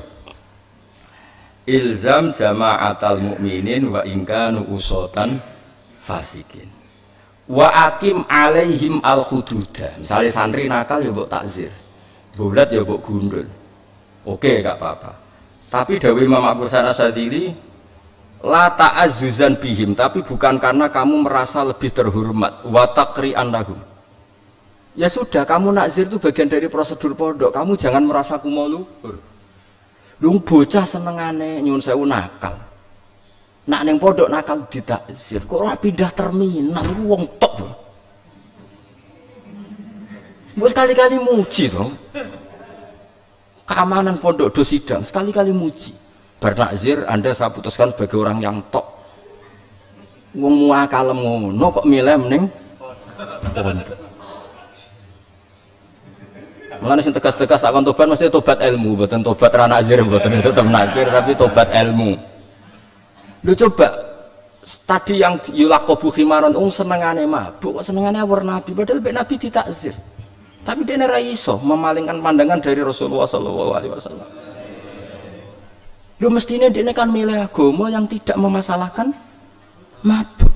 Ilzam jama'atal mukminin wa in kanu usatan fasikin. Wa akim alaihim al hududa. Misalnya santri nakal ya mbok takzir. Bulat ya mbok gundul. Oke, gak apa-apa. Tapi dawuh Imam Abu Hasan Asyadzili, la ta'azzuzan bihim, tapi bukan karena kamu merasa lebih terhormat, wa taqri'an lahum. Ya sudah, kamu nakzir itu bagian dari prosedur pondok, kamu jangan merasa kumo luhur. Lung bocah senengane nyuwun sewu nakal. Nak ning pondok nakal ditakzir, kok ora pindah terminal iku wong tok. Mbok sekali-kali muji to. Keamanan pondok do sidang sekali-kali muji. Bar nakzir Anda saya putuskan sebagai orang yang tok. Wong muakalem ngono kok milih ning pondok. Mulane sing tegas-tegas tak kon tobat mesti tobat ilmu, mboten tobat ra nakzir, mboten tetep nakzir tapi tobat ilmu. Lho coba tadi yang yulaqabu khimaron senengane mabuk kok senengane awur Nabi padahal mek Nabi ditakzir. Tapi dia ora iso memalingkan pandangan dari Rasulullah sallallahu alaihi wasallam. Lu mestinya dia kan milih agama yang tidak memasalahkan mabuk.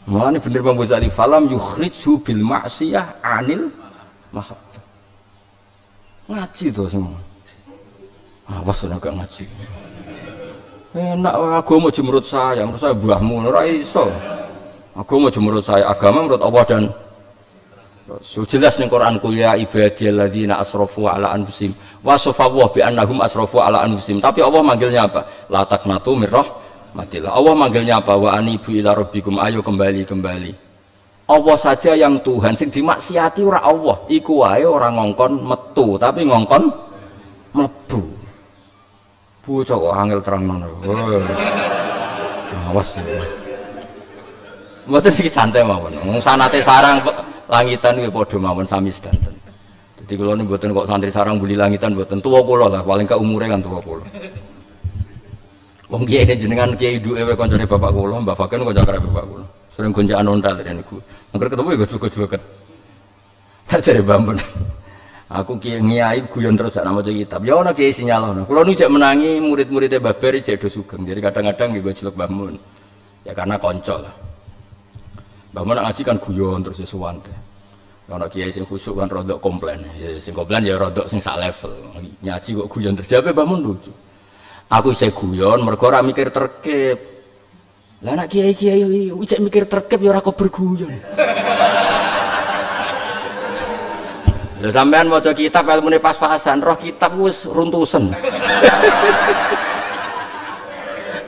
Mulane bener Imam Ghazali falam yukhrijhu bil ma'siyah anil mahabbah. Ngaji to semua. Awas ora gak ngaji. Enak agama menurut saya mbahmu ora iso. Agama menurut saya, agama menurut Allah dan so, jelas ning Quran kuliah ibadilladzina asrafu ala anfusihim wa safawu bi annahum asrafu ala anfusihim. Tapi Allah manggilnya apa? La taqnatu mir rahmatillah. Allah manggilnya apa? Wa anibu ila rabbikum, ayo kembali. Allah saja yang Tuhan, sing dimaksiati ora Allah. Iku wae ora ngongkon metu, tapi ngongkon mlebu. Bocah kok angel terangno. Awas. Mboten iki santai mawon. Wong sanate sarang langitan kuwi padha mawon sami sedanten. Dadi kula niku mboten kok santri sarang buli langitan mboten, tuwa kula lah, paling ka umure kan tuwa kula. Wong kiai jenengan kiai duwe kancane bapak kula, Mbah Fakir kanca karo bapak kula. Sering gonjakan ontal niku. Mengker ketemu ya juga-juga. Tak jare Mbah. Aku kiai guyon terus sak maca kitab. Ya ana kiai sinyalono. Kula nu jek menangi murid-muridé Mbah Bari jek do sugeng. Jadi kadang-kadang nggih jelek Mbah Mun. Ya karena kanca lah. Mbah Mun ngaji kan guyon terus ya suwan teh. Ana kiai sing khusuk kan rodok komplain. Ya sing komplain ya rodok sing sak level. Ngaji kok guyon terus jawabe Mbah Mun lucu. Aku isih guyon mergo ora mikir terkep. Lah nek kiai-kiai cek mikir terkep ya ora kok berguyon. Lha sampean maca kitab ilmune pas-pasan, roh kitab wis runtusen.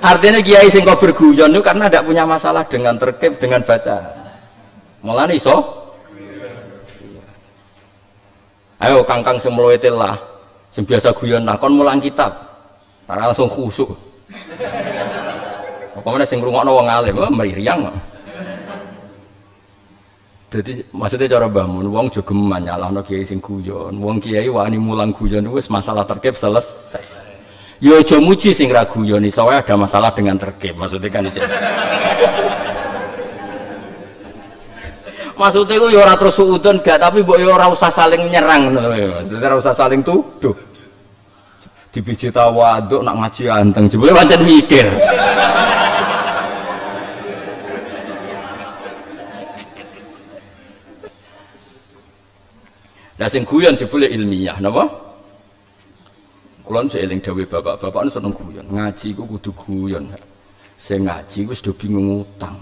Artinya kiai sing kok berguyon itu karena tidak punya masalah dengan terkep dengan baca. Mulane iso. Ayo kangkang sing mloete lah, sing biasa guyon lah kon mulang kitab. Ora langsung khusuk. Apa meneh sing ngrungokno wong alim, mriyang. Jadi maksudnya cara bangun, wong jogeman nyalahno kiai sing guyon, wong kiai wani mulang guyon wis masalah terkep selesai. Yo aja muji sing ra guyon iso wae ada masalah dengan terkep, maksudnya kan iso. Maksudnya ku yo ora terus suudon gak, tapi mbok yo ora usah saling nyerang ngono lho. Maksudnya ora usah saling tuduh. Dibiji tawaduk nak ngaji anteng, jebule pancen mikir. Nah sing guyon jebule ilmiah napa? Kula nu eling dawuh bapak-bapak nu seneng guyon. Ngaji ku kudu guyon. Sing ngaji wis do bingung utang.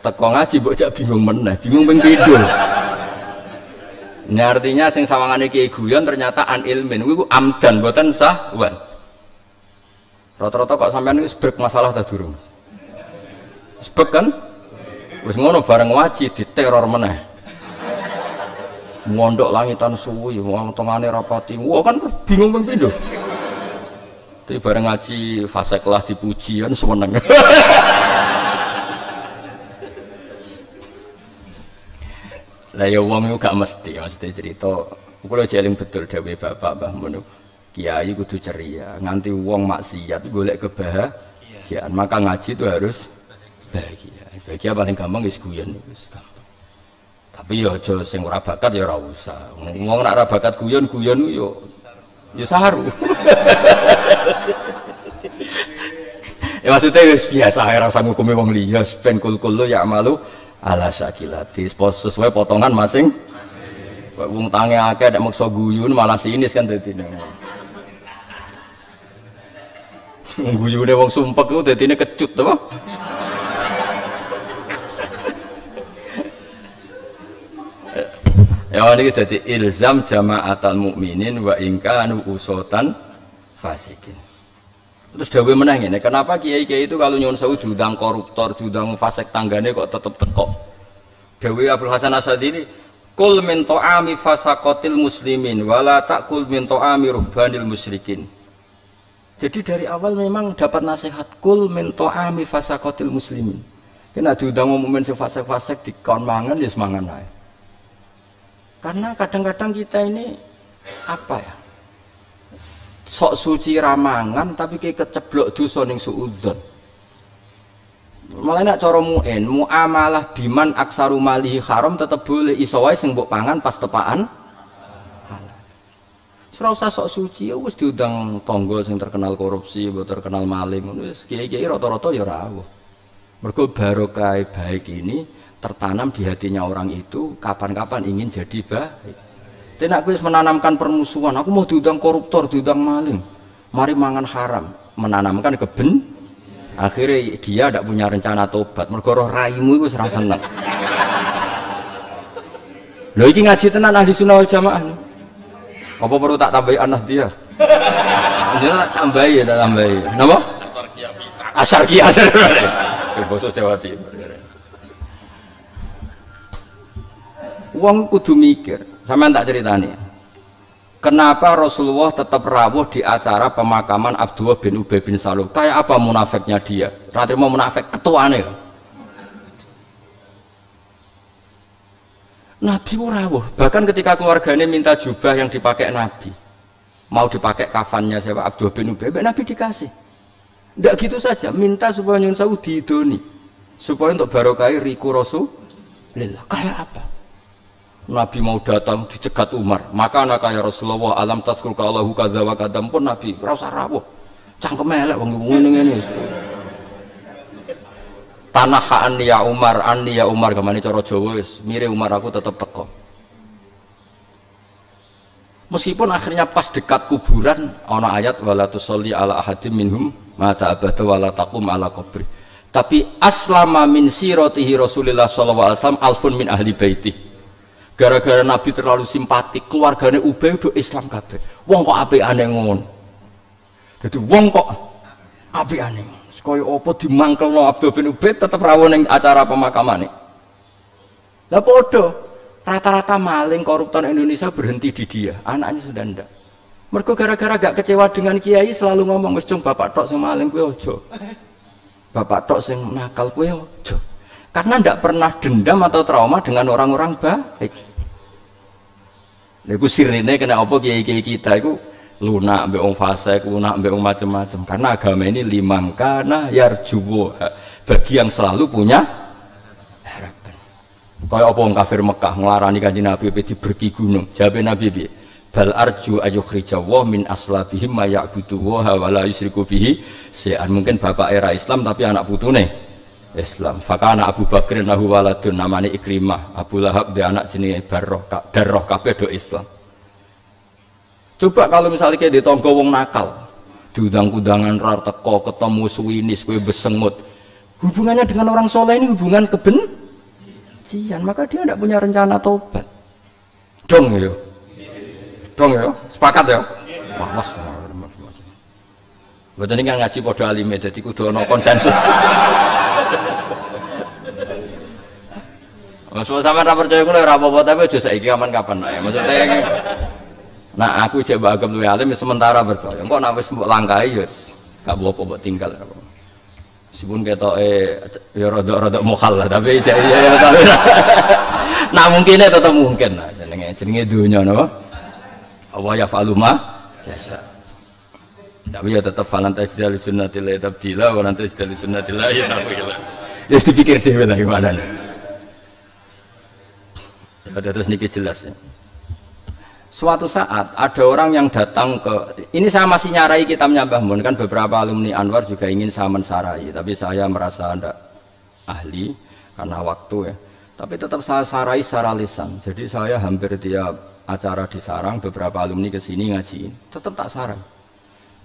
Teko ngaji mbok jak bingung meneh, bingung ping pindho. Nah artinya sing sawangane kiai guyon ternyata an ilmin kuwi ku amdan mboten sahwan. Rata-rata kok sampean wis brek masalah ta durung? Sebab kan wis ngono bareng ngaji diteror meneh. Mondok langitan suwi, wong tengane rapati. Wah kan bingung ping pindho. Tapi bareng ngaji fase kelas dipuji kan seneng. Lah ya wong iku gak mesti cerita. Kula jeling betul dhewe bapak Mbah Mun. kiai kudu ceria, nganti wong maksiat golek kebahagiaan. Maka ngaji itu harus bahagia. Bahagia paling gampang wis guyon niku gampang. Tapi ya aja sing ora bakat ya ora usah. Wong nek ora bakat guyon yo saru. Ya maksudnya wis biasa ora usah ngukumi wong liya, ben kul-kul ya malu ala sakilati. Sesuai potongan masing. Wong tange akeh nek maksa guyun malah sinis kan dadine. Guyune wong sumpek ku dadine kecut to. Ya ini jadi ilzam jama'atal mukminin wa ingkanu usotan fasikin. Terus dawe menang ini, kenapa kiai-kiai itu kalau nyuwun sewu diundang koruptor, diundang fasik tanggane kok tetep teko? Dawe Abdul Hasan Asyadili, kul min ta'ami fasakotil muslimin, wala ta'kul min ta'ami ruhbanil musyrikin. Jadi dari awal memang dapat nasihat, kul min ta'ami fasakotil muslimin. Kena diundang mukmin sing fasik-fasik dikon mangan ya semangan ae. Karena kadang-kadang kita ini apa ya, sok suci ramangan tapi kayak keceblok dosa ning suudzon. Malah nek cara muamalah biman aksaru malihi haram tetep boleh iso wae sing mbok pangan pas tepaan halal. Ora usah sok suci wis diundang tangga sing terkenal korupsi, mbok terkenal maling ngono wis kiai-kiai rata-rata ya ora awuh. Mergo barokah baik ini tertanam di hatinya orang itu kapan-kapan ingin jadi baik. Tidak aku menanamkan permusuhan, aku mau diundang koruptor, diundang maling, mari mangan haram, menanamkan keben. Akhirnya dia tidak punya rencana tobat. Mergo raimu itu serasa seneng. Loh ini ngaji tenan ahli sunnah wal jamaah. Apa perlu tak tambahi anak dia? Jangan tambahi ya, tambahi. Kenapa? Asar kia bisa. Sebosok Jawa Timur. Wong kudu mikir, sampean tak ceritani. Kenapa Rasulullah tetap rawuh di acara pemakaman Abdullah bin Ubay bin Salul? Kayak apa munafiknya dia? Ratri mau munafik ketuane. Nabi rawuh, bahkan ketika keluarganya minta jubah yang dipakai Nabi, mau dipakai kafannya siapa Abdullah bin Ubay, Nabi dikasih. Tidak gitu saja, minta supaya nyun sawu diidoni, supaya untuk barokai riku Rasulullah. Kayak apa? Nabi mau datang dicegat Umar, maka anak ya Rasulullah alam tazkur Allahu kadza wa kadza pun Nabi ora usah rawuh. Cangkem elek wong ngene-ngene. Tanah anni ya Umar kemana cara Jawa wis mire Umar aku tetep teko. Meskipun akhirnya pas dekat kuburan ana ayat wala tusolli ala ahadim minhum mata abada wala taqum ala qabri. Tapi aslama min siratihi Rasulullah sallallahu alaihi wasallam alfun min ahli baiti. Gara-gara Nabi terlalu simpatik, keluarganya Ubay udah Islam kabeh. Wong kok apikane ngono. Dadi wong kok apikane. Kaya apa dimangkelno Abdul bin Ubay tetep rawuh ning acara pemakamane. Lah padha rata-rata maling koruptor Indonesia berhenti di dia, anaknya sudah ndak. Mergo gara-gara gak kecewa dengan kiai selalu ngomong wis cung bapak tok sing maling kowe aja. Bapak tok sing nakal kowe aja. Karena tidak pernah dendam atau trauma dengan orang-orang baik. Niku sirine kena apa kiai-kiai kita itu lunak mbek wong fasik, lunak mbek wong macam-macam. Karena agama ini limangkana yarjuwo, bagi yang selalu punya harapan. Kaya apa wong kafir Mekah nglarani Kanjeng Nabi diberki gunung. Jawabe Nabi piye? Bal arju ayukhrijawa min aslabihim ma ya'budu wa la yusyriku bihi syai'an. Mungkin bapak era Islam tapi anak putune Islam. Fakana Abu Bakrin lahu waladun namanya Ikrimah. Abu Lahab dia anak jenis Darroh kabeh do Islam. Coba kalau misalnya kayak di tonggo wong nakal, diundang-undangan rar teko ketemu suwinis kue besengut, hubungannya dengan orang soleh ini hubungan kebencian, maka dia tidak punya rencana tobat. Dong ya, sepakat ya. Wah, mas. Betul ini kan ngaji podo alime, jadi kudu ono konsensus. Maksud sama ra percaya kuwi ora apa-apa tapi aja saiki kapan-kapan ae. Maksudnya nah aku coba agam luwe alim sementara percaya. Engko nek wis mbok langkahi ya gak apa-apa mbok tinggal. Meskipun ketoke ya rada mukhal lah tapi ya tapi nah mungkinnya tetap mungkin lah jenenge donya napa. Allah ya faluma biasa. Tapi ya tetap falan tajdal sunnatillah tabdila wa lan tajdal sunnatillah ya tapi ya. Ya dipikir dhewe ta gimana. Ya terus niki jelas ya. Suatu saat ada orang yang datang ke ini, saya masih nyarai kitabnya Mbah Mun, kan beberapa alumni Anwar juga ingin saya mensarai, tapi saya merasa tidak ahli karena waktu ya. Tapi tetap saya sarai secara lisan. Jadi saya hampir tiap acara di Sarang beberapa alumni kesini ngajiin, tetap tak sarai.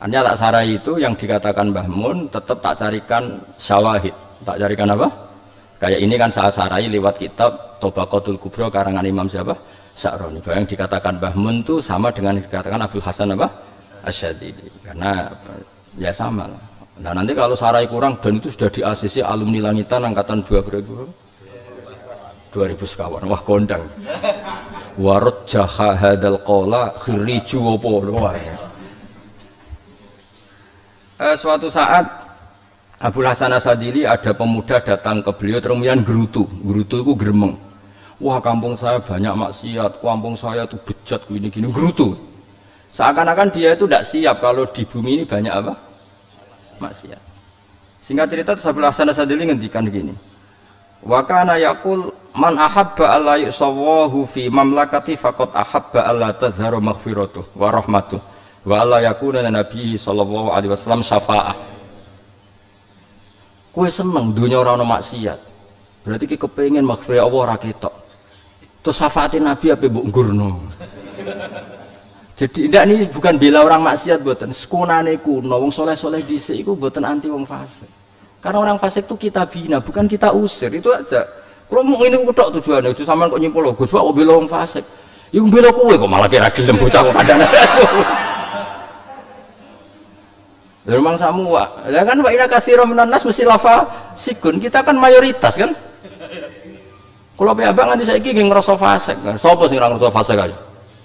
Artinya tak sarai itu yang dikatakan Mbah Mun tetap tak carikan syawahid. Tak carikan apa? Kayak ini kan saya sarai lewat kitab Tobaqatul Kubra karangan Imam siapa? Sa'roni. Yang dikatakan Mbah Mun itu sama dengan dikatakan Abdul Hasan apa? Asyadili. Karena ya sama lah. Nah nanti kalau sarai kurang dan itu sudah di ACC alumni langitan angkatan 2000 sekawan. Wah kondang. Warud jaha hadal qala khiriju apa. Suatu saat Abdul Hasan Asyadili ada pemuda datang ke beliau kemudian gerutu itu geremeng. Wah kampung saya banyak maksiat, kampung saya itu bejat gini-gini gerutu. Seakan-akan dia itu tidak siap kalau di bumi ini banyak apa? Maksiat. Singkat cerita Abdul Hasan Asyadili ngendikan begini. Wa kana yaqul man ahabba alla yusawahu fi mamlakati faqad ahabba alla tadhharu maghfiratuh wa rahmatuh wa alla yakuna nabi sallallahu alaihi wasallam syafa'ah. Kowe seneng dunya ora ono maksiat. Berarti ki kepengin maghfirah Allah ora ketok. Terus syafaatin Nabi apa mbok ngurno. Jadi ini bukan bela orang maksiat mboten. Sekunane kuno wong soleh-soleh dhisik iku mboten anti wong fasik. Karena orang fasik itu kita bina, bukan kita usir. Itu aja. Kalau mau ini tok tujuannya, itu sampean kok nyimpul Gus kok bela wong fasik. Ya bela kowe kok malah kira gelem bocah kok padane. Memang semua. Ya kan wa ina katsira minan nas mesti lafa sikun. Kita kan mayoritas kan? Kalau abang nanti saya ingin ngerasa fasik, sopo sing ngerasa fasik aja.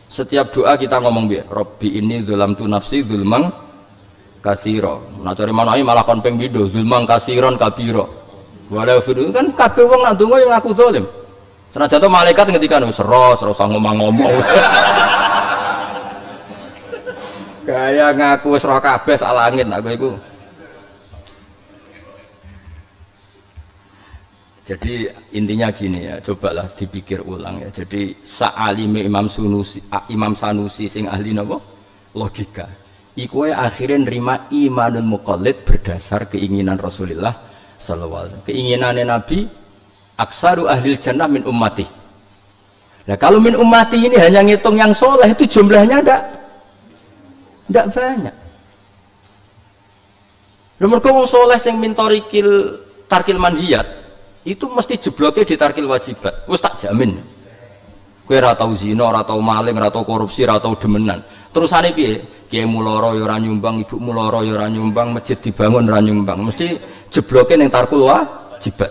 Setiap doa kita ngomong biar Robbi ini zulamtu nafsi zulmang kasiro. Nah cari mana ini malah konpeng bido zulmang kasiron kabiro. Walau firu kan kabeh wong nak donga yang ngaku zalim. Senajan to malaikat ngendikan seros usah ngomong-ngomong. Gaya ngaku wis roh kabeh sak langit aku iku. Jadi intinya gini ya, cobalah dipikir ulang ya. Jadi sa'alime Imam Sanusi sing ahli napa? Logika. Iku akhirnya nerima imanun muqallid berdasar keinginan Rasulullah sallallahu alaihi wasallam. Keinginannya Nabi aksaru ahlil jannah min ummati. Nah kalau min ummati ini hanya ngitung yang soleh itu jumlahnya enggak banyak. Nomor wong soleh sing mintorikil tarkil manhiyat itu mesti jebloknya di tarkil wajibat. Wis tak jamin. Kowe ora tau zina, ora tau maling, ora tau korupsi, ora tau demenan. Terusane piye? Kiai muloro ya ora nyumbang, ibu muloro ya ora nyumbang, masjid dibangun ora nyumbang. Mesti jebloknya ning tarkul wajibat.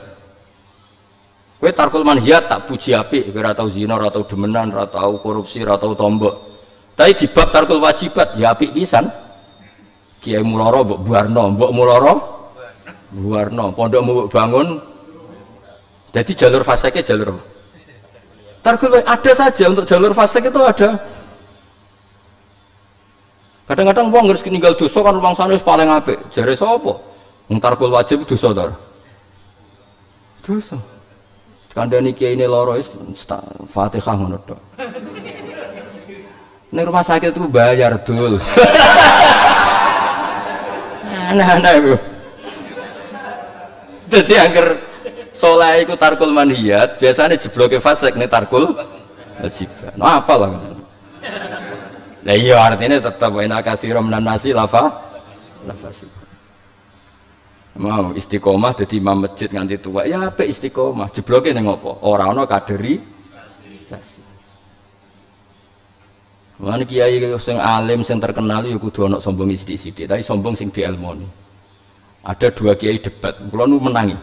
Kowe tarkul manhiyat tak puji apik, kowe ora tau zina, ora tau demenan, ora tau korupsi, ora tau tombok. Tapi di bab tarkul wajibat ya apik pisan. Kiai muloro mbok buarno, mbok muloro buarno, pondok mbok bangun. Jadi jalur faseknya jalur apa? Tarkul ada saja untuk jalur fasek itu ada. Kadang-kadang wong harus ninggal dosa kan rumang sana paling apik. Jare sapa? Wong tarkul wajib dosa ta? Dosa. Kandhane kiai ini loro wis Fatihah ngono tok. Ning rumah sakit itu bayar dul. Aneh-aneh itu. Jadi angker soleh iku tarkul manhiyat, biasanya jebloke fasik nih tarkul wajibat. Nah apa lah? Nah iya artinya tetap ina katsiran minan nasi lafasik. Mau istiqomah jadi imam masjid nganti tua ya apik istiqomah. Jebloke ning apa? Ora ana kaderisasi. Mulane kiai sing alim sing terkenal ya kudu ana sombong sithik-sithik, tapi sombong sing dielmoni. Ada dua kiai debat, kula nu menangi.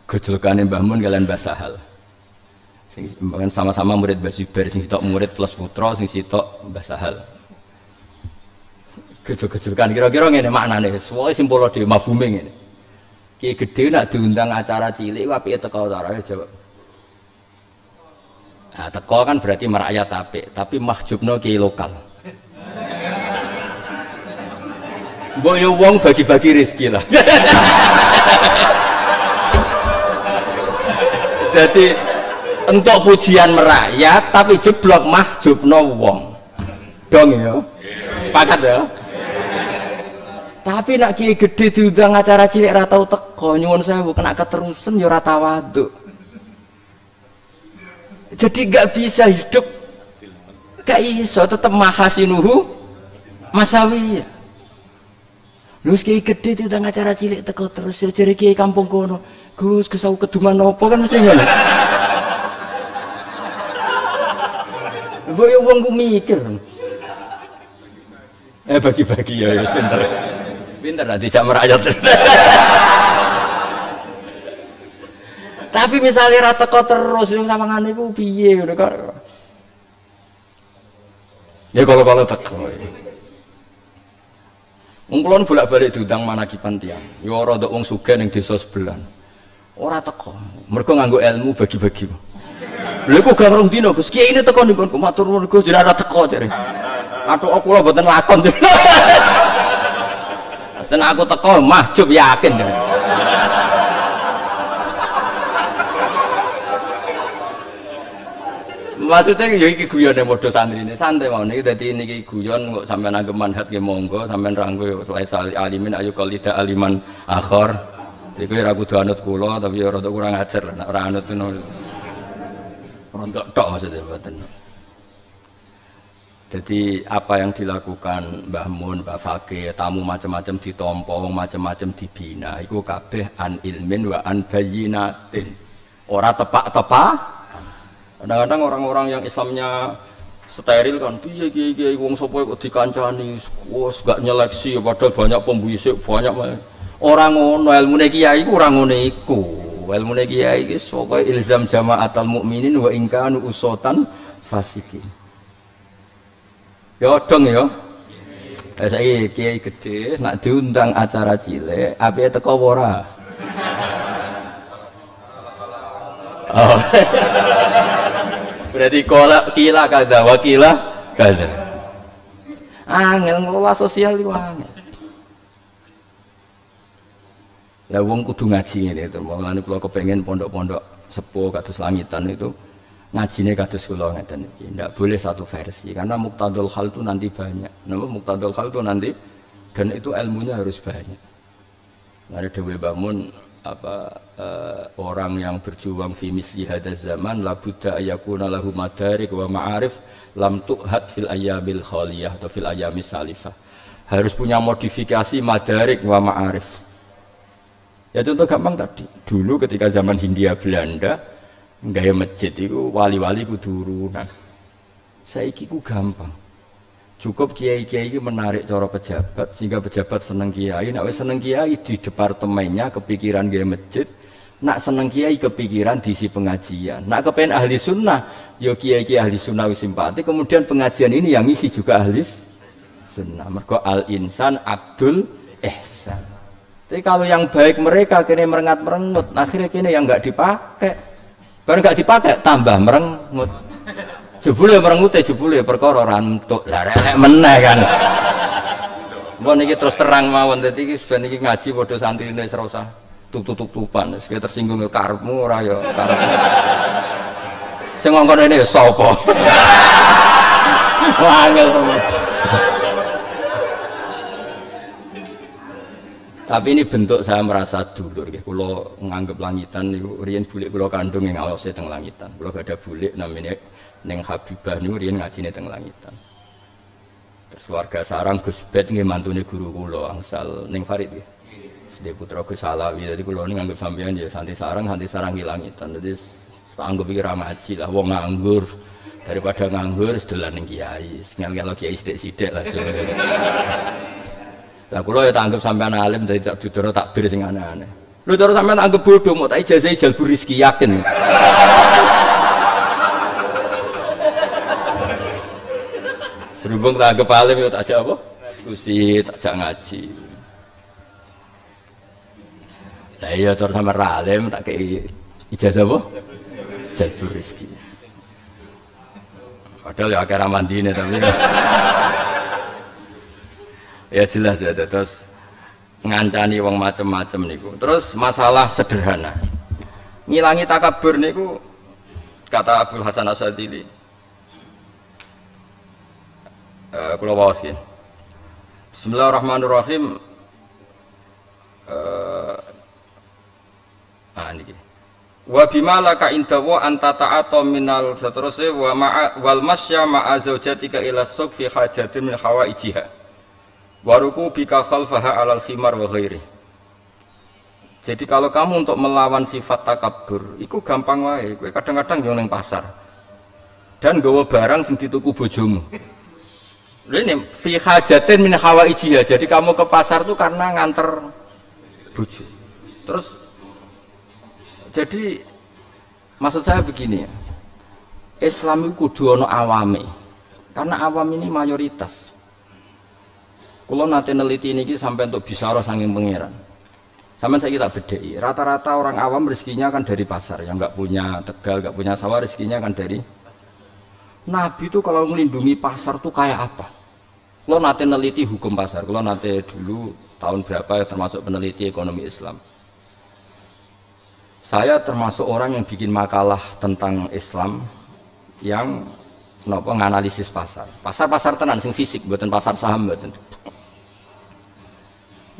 Gejolkane Mbah Mun kalian Mbah Sahal. Sing sama-sama murid Mbah Zubair, sing sitok murid plus putra, sing sitok Mbah Sahal. Gejol-gejolkan kira-kira ngene maknane, suwe simpul dhewe mafhume ngene. Kiai gedhe nak diundang acara cilik apike teko ora jawab. Nah, teko kan berarti merakyat apik, tapi mahjubno kiai lokal. Mbok yo wong bagi-bagi rezeki lah. Jadi untuk pujian merakyat tapi jeblok mahjubno wong. Dong ya. Sepakat ya. Tapi nak kiai gede diundang acara cilik ra tau teko, nyuwun sewu kena keterusan ya ora tawaduk. Jadi gak bisa hidup gak iso, tetep mahasinuhu masawi. Lu kiai gede diundang acara cilik teko terus jare kiai kampung kono. Gus kesau keduman apa kan mesti ngono. Mbok yo wong ku mikir. Bagi-bagi ya pinter. Pinter lah dijak merakyat. Tapi misalnya rata teko terus yang samangane iku piye ngono kok. Ya kalau teko. Wong kula bolak-balik diundang manakipan tiyang. Ya ora nduk wong sugih ning desa sebelah. Ora teko. Mergo nganggo ilmu bagi-bagi. Lha kok gak rong dina Gus. Kiai ini teko niku matur nuwun Gus jenengan ora teko jare. Aduh kula mboten lakon. Sen aku teko mahjub yakin kan. Maksudnya ya iki guyone modho santrine santai mawon iki dadi niki guyon kok sampean anggap manhat nggih monggo sampean ranggo wae alimin ayu qalida aliman akhir. Iku ora kudu anut kula tapi ora kurang ajar nek ora anut ngono. Rontok tok maksudnya mboten. Jadi apa yang dilakukan Mbah Mun, Mbah Fakih, tamu macam-macam ditompo, macam-macam dibina, itu kabeh an ilmin wa an bayyinatin. Ora tepak-tepak. Kadang-kadang orang-orang yang Islamnya steril kan, piye kiai wong sapa kok dikancani, wis gak nyeleksi padahal banyak pembisik, banyak orang ngono ilmune kiai ku ora ngono iku. Ilmune kiai iki pokoke ilzam jamaatul mukminin wa in kanu usatan fasikin. Ya dong ya. Saiki kiai gede nak diundang acara cilik, apike teko ora? Oh. Berarti kila kada wakila kada. Angel ngelola sosial itu angel. Ya wong kudu ngaji ngene itu. Mulane kula kepengin pondok-pondok sepuh kados langitan itu ngajine kados kula ngeten iki. Ndak boleh satu versi karena muqtadul hal itu nanti banyak. Napa muqtadul hal itu nanti dan itu ilmunya harus banyak. Mari dewe bangun orang yang berjuang fi misli hadzal zaman la budda ayakuna lahu madarik wa ma'arif lam tu'had fil ayyamil khaliyah atau fil ayyamis salifah. Harus punya modifikasi madarik wa ma'arif. Ya contoh gampang tadi. Dulu ketika zaman Hindia Belanda gaya masjid itu wali-wali kudu urunan. Saiki ku gampang. Cukup kiai-kiai menarik cara pejabat sehingga pejabat seneng kiai. Nak wis seneng kiai di departemennya kepikiran gaya masjid. Nak seneng kiai kepikiran diisi pengajian. Nak kepengen ahli sunnah, yo kiai-kiai ahli sunnah wis simpati. Kemudian pengajian ini yang isi juga ahli sunnah. Mergo al insan abdul ihsan. Tapi kalau yang baik mereka kini merengat-merengut, akhirnya kini yang nggak dipakai. Baru nggak dipakai tambah merengut. Jebule merengut jebule perkara rantuk. Lah rek meneh kan. Mbon iki terus terang mawon dadi iki ben iki ngaji padha santrine wis ora usah tutup-tutupan. Wis tersinggung karepmu ora ya karepmu. Sing ngongkon ini ya sapa? Wangel temen. Tapi ini bentuk saya merasa dulur, kalau nganggep langitan, riyen bulik kalau kandung yang awalnya teng langitan. Kalau gak ada bulik, namanya Neng Habibah ini riyen ngajine teng langitan. Terus warga sarang Gus Bet nggih mantune guru kula angsal Neng Farid ya. Sedhe putra Gus Alawi, jadi kula ini nganggep sampeyan ya santi sarang ngi langitan. Jadi anggap iki ra ngaji lah, wong nganggur daripada nganggur sedolan ning kiai. Ngel-ngelo kiai sithik-sithik lah. Lah kula ya tak anggap sampean alim dadi tak dudoro takbir sing aneh-aneh. Lho cara sampean anggap bodoh mau tak ijazah jalbu rezeki yakin. Serubung tak anggap alim ya tak ajak apa? Diskusi, tak ajak ngaji. Lah iya cara sampean alim tak kei ijazah apa? Jalbu rezeki. Padahal ya akeh ramandine tapi Ya jelas ya, terus ngancani wong macem-macem niku. Terus masalah sederhana. Ngilangi takabur niku kata Abdul Hasan Asyadzili. Kula waos nggih. Bismillahirrahmanirrahim. Niki. Wa bima laka indawa anta ta'ata minal satruse wa wal masya ma'a zaujatika ila suq fi hajatin min hawaijiha. Wa rukubika khalfaha 'alal khimar wa ghairi. Jadi kalau kamu untuk melawan sifat takabur, itu gampang wae. Kowe kadang-kadang yo ning pasar. Dan gawa barang sing dituku bojomu. Ini fi hajatin min hawaijiha. Jadi kamu ke pasar tuh karena nganter bojo. Terus jadi maksud saya begini ya, Islam itu kudu ono awame, karena awam ini mayoritas. Kalau nanti neliti ini sampai untuk bisyarah saking pangeran, sampai saya kita bedai. Rata-rata orang awam rezekinya kan dari pasar, yang nggak punya tegal, nggak punya sawah rezekinya kan dari. Nabi itu kalau melindungi pasar tuh kayak apa? Kalau nanti neliti hukum pasar, kalau nanti dulu tahun berapa termasuk peneliti ekonomi Islam. Saya termasuk orang yang bikin makalah tentang Islam yang nganalisis pasar. Pasar tenan sing fisik, buatan pasar saham buatan.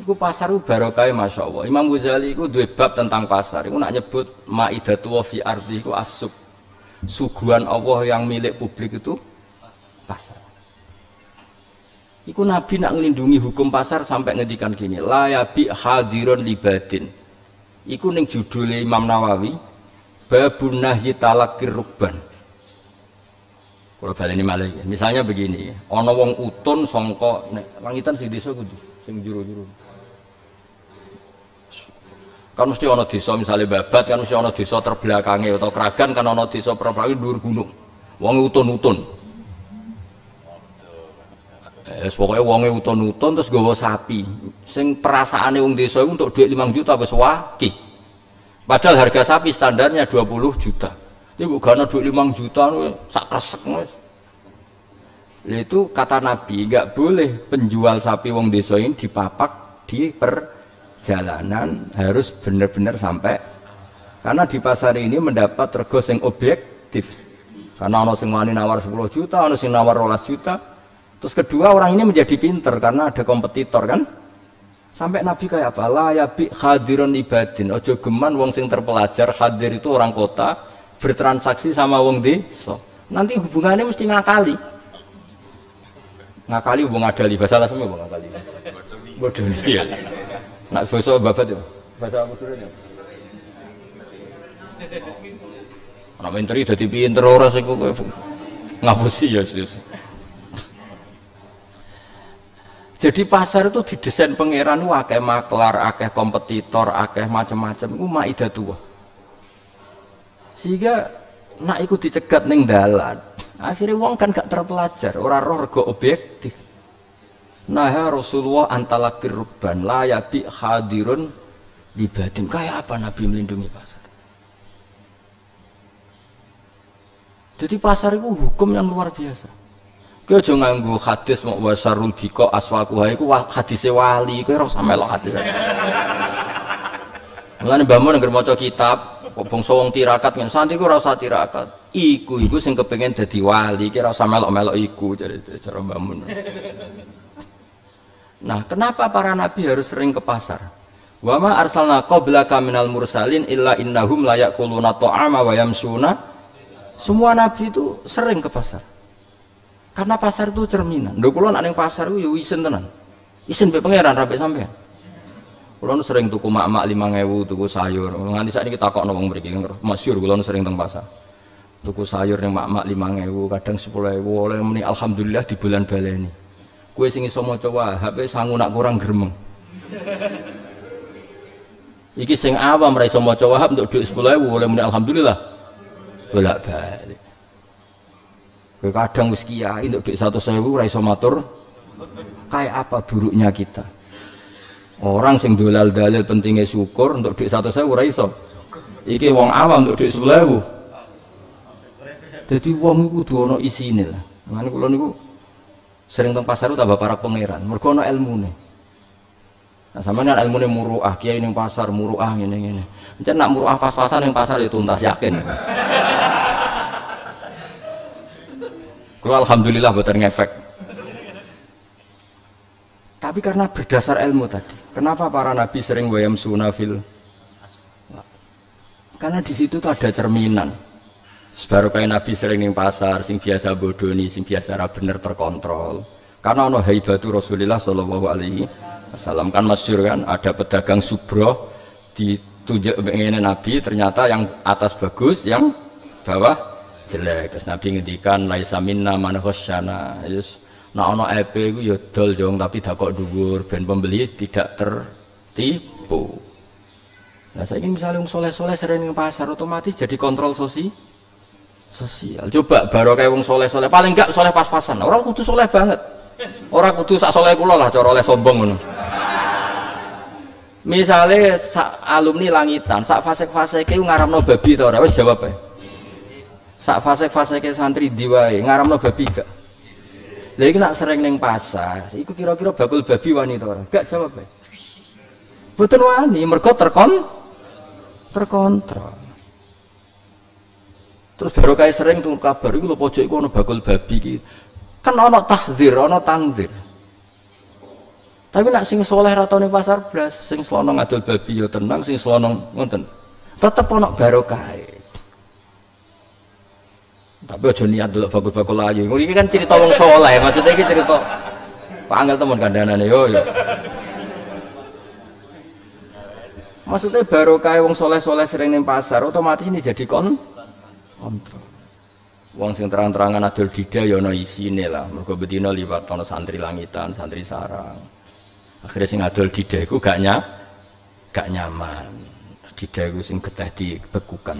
Iku pasar itu barokah Masya Allah. Imam Ghazali itu dua bab tentang pasar. Iku nak nyebut ma'idatu wa fi ardi iku asuk. Suguhan Allah yang milik publik itu pasar. Iku Nabi nak ngelindungi hukum pasar sampai ngedikan gini. La yabi hadirun libadin. Iku ning judule Imam Nawawi babun nahyi talaqir rukban. Kalau baleni malih misalnya begini, ana wong utun sangka langitan sing desa kudu sing juru-juru. Kan mesti ana desa misalnya Babat kan mesti ana desa terbelakange atau Kragan kan ana desa perbelakange dhuwur gunung. Wong utun-utun. Pokoknya wonge utun-utun terus gawa sapi. Sing perasaane wong desa iku untuk duit 5 juta wis waki. Padahal harga sapi standarnya 20 juta. Ini bukan duit 5 juta sak kresek wis. Itu kata Nabi, enggak boleh penjual sapi wong desa ini dipapak di perjalanan, harus benar-benar sampai. Karena di pasar ini mendapat rego sing objektif. Karena ana sing wani nawar 10 juta, ana sing nawar 12 juta. Terus kedua orang ini menjadi pinter karena ada kompetitor kan. Sampai Nabi kayak apa? La yabi hadirun ibadin. Ojo geman wong sing terpelajar, hadir itu orang kota bertransaksi sama wong desa. Nanti hubungannya mesti ngakali. Ngakali hubung adali bahasa lah semua ngakali. Bodoh iya. Nak bahasa babat yo. Bahasa Madura yo. Ana menteri dadi pinter ora sik ngapusi ya, Sus. Jadi pasar itu didesain pangeran itu akeh maklar, akeh kompetitor, akeh macam-macam. Itu maidatullah. Sehingga nak ikut dicegat ning dalan. Akhirnya wong kan gak terpelajar, ora roh rego objektif. Nah Rasulullah antalakir rubban la yabi hadirun dibadin. Kayak apa Nabi melindungi pasar? Jadi pasar itu hukum yang luar biasa. Kowe aja nganggo hadis mok wasarul biko aswaquha iku hadise wali, kowe ora usah melok hadis. Mulane mbahmu nek maca kitab bangsa wong tirakat men santri ku ora usah tirakat. Iku sing kepengin dadi wali, ki ora usah melok-melok iku cara mbahmu. Nah, kenapa para nabi harus sering ke pasar? Wa ma arsalna qablaka minal mursalin illa innahum la yaquluna ta'ama wa yamsuna. Semua nabi itu sering ke pasar. Karena pasar itu cerminan. Lho kula nek ning pasar ku yo isen tenan. Isen be pangeran rapi sampean. Kula sering tuku mak-mak 5.000 tuku sayur. Nganti sakniki takokno wong mriki masyhur kula sering teng pasar. Tuku sayur ning mak-mak 5.000, kadang 10.000 oleh muni alhamdulillah di bulan baleni. Kowe sing iso maca Wahab sangu nak kurang gremeng. Iki sing awam ra iso maca Wahab untuk dhuwit 10.000 oleh muni alhamdulillah. Bolak-balik. Kadang wis kiai untuk duit 100.000 ora iso matur. Kayak apa buruknya kita? Orang sing dolal-dalil pentingnya syukur untuk duit 100.000 ora iso. Iki wong awam untuk duit 10.000. Dadi wong iku kudu ana isine lah. Mane kula niku Sering teng pasar tambah para pangeran. Mergo ana ilmune. Nah, sampeyan kan ilmune muruah, kiai ning pasar muruah ngene-ngene. Encen nak muruah pas-pasan ning pasar ya tuntas yakin. Kalau alhamdulillah boten ngefek. Tapi karena berdasar ilmu tadi, kenapa para nabi sering wayam sunafil? Karena di situ tuh ada cerminan. Sebaru kayak nabi sering ning pasar, sing biasa bodoni, sing biasa ra bener terkontrol. Karena ono haibatu Rasulullah sallallahu alaihi wasallam kan masyhur kan, ada pedagang subroh ditunjuk ngene nabi, ternyata yang atas bagus, yang bawah jelek. Terus nabi ngendikan laisa minna man khasyana. Yes. Nah ono EP iku ya dol jong tapi dakok dhuwur ben pembeli tidak tertipu. Nah saya ingin misalnya wong soleh-soleh sering ning pasar otomatis jadi kontrol sosial. Coba baru kayak wong soleh-soleh paling enggak soleh pas-pasan. Orang kudu soleh banget. Orang kudu sak soleh kula lah cara oleh sombong ngono. Misale alumni langitan, sak fasek-faseke ngaramno babi ta ora wis jawab ae. Sak fasek-faseke santri diwae ngaramno babi gak. Lha iki nak sering ning pasar, iku kira-kira bakul babi wani ta ora? Gak jawab ae. Mboten wani, mergo terkontrol. Terus baru kayak sering tunggu kabar iku lho pojok iku ana bakul babi iki. Kan ana tahdzir, ana tangdzir. Tapi nak sing soleh ra tau ning pasar blas, sing selonong ngadol babi ya tenang, sing selonong ngoten. Tetep ana barokah. Tapi aja niat delok bakul-bakul ayu. Iki kan cerita wong soleh, maksudnya iki cerita Pak Angel temen kandhanane yo. Maksudnya barokah wong soleh-soleh sering ning pasar, otomatis ini jadi kontrol. Wong sing terang-terangan adol dida ya ana isine lah. Mergo betina liwat ana santri langitan, santri sarang. Akhirnya sing adol dida iku gak nyaman. Dida iku sing getih dibekukan.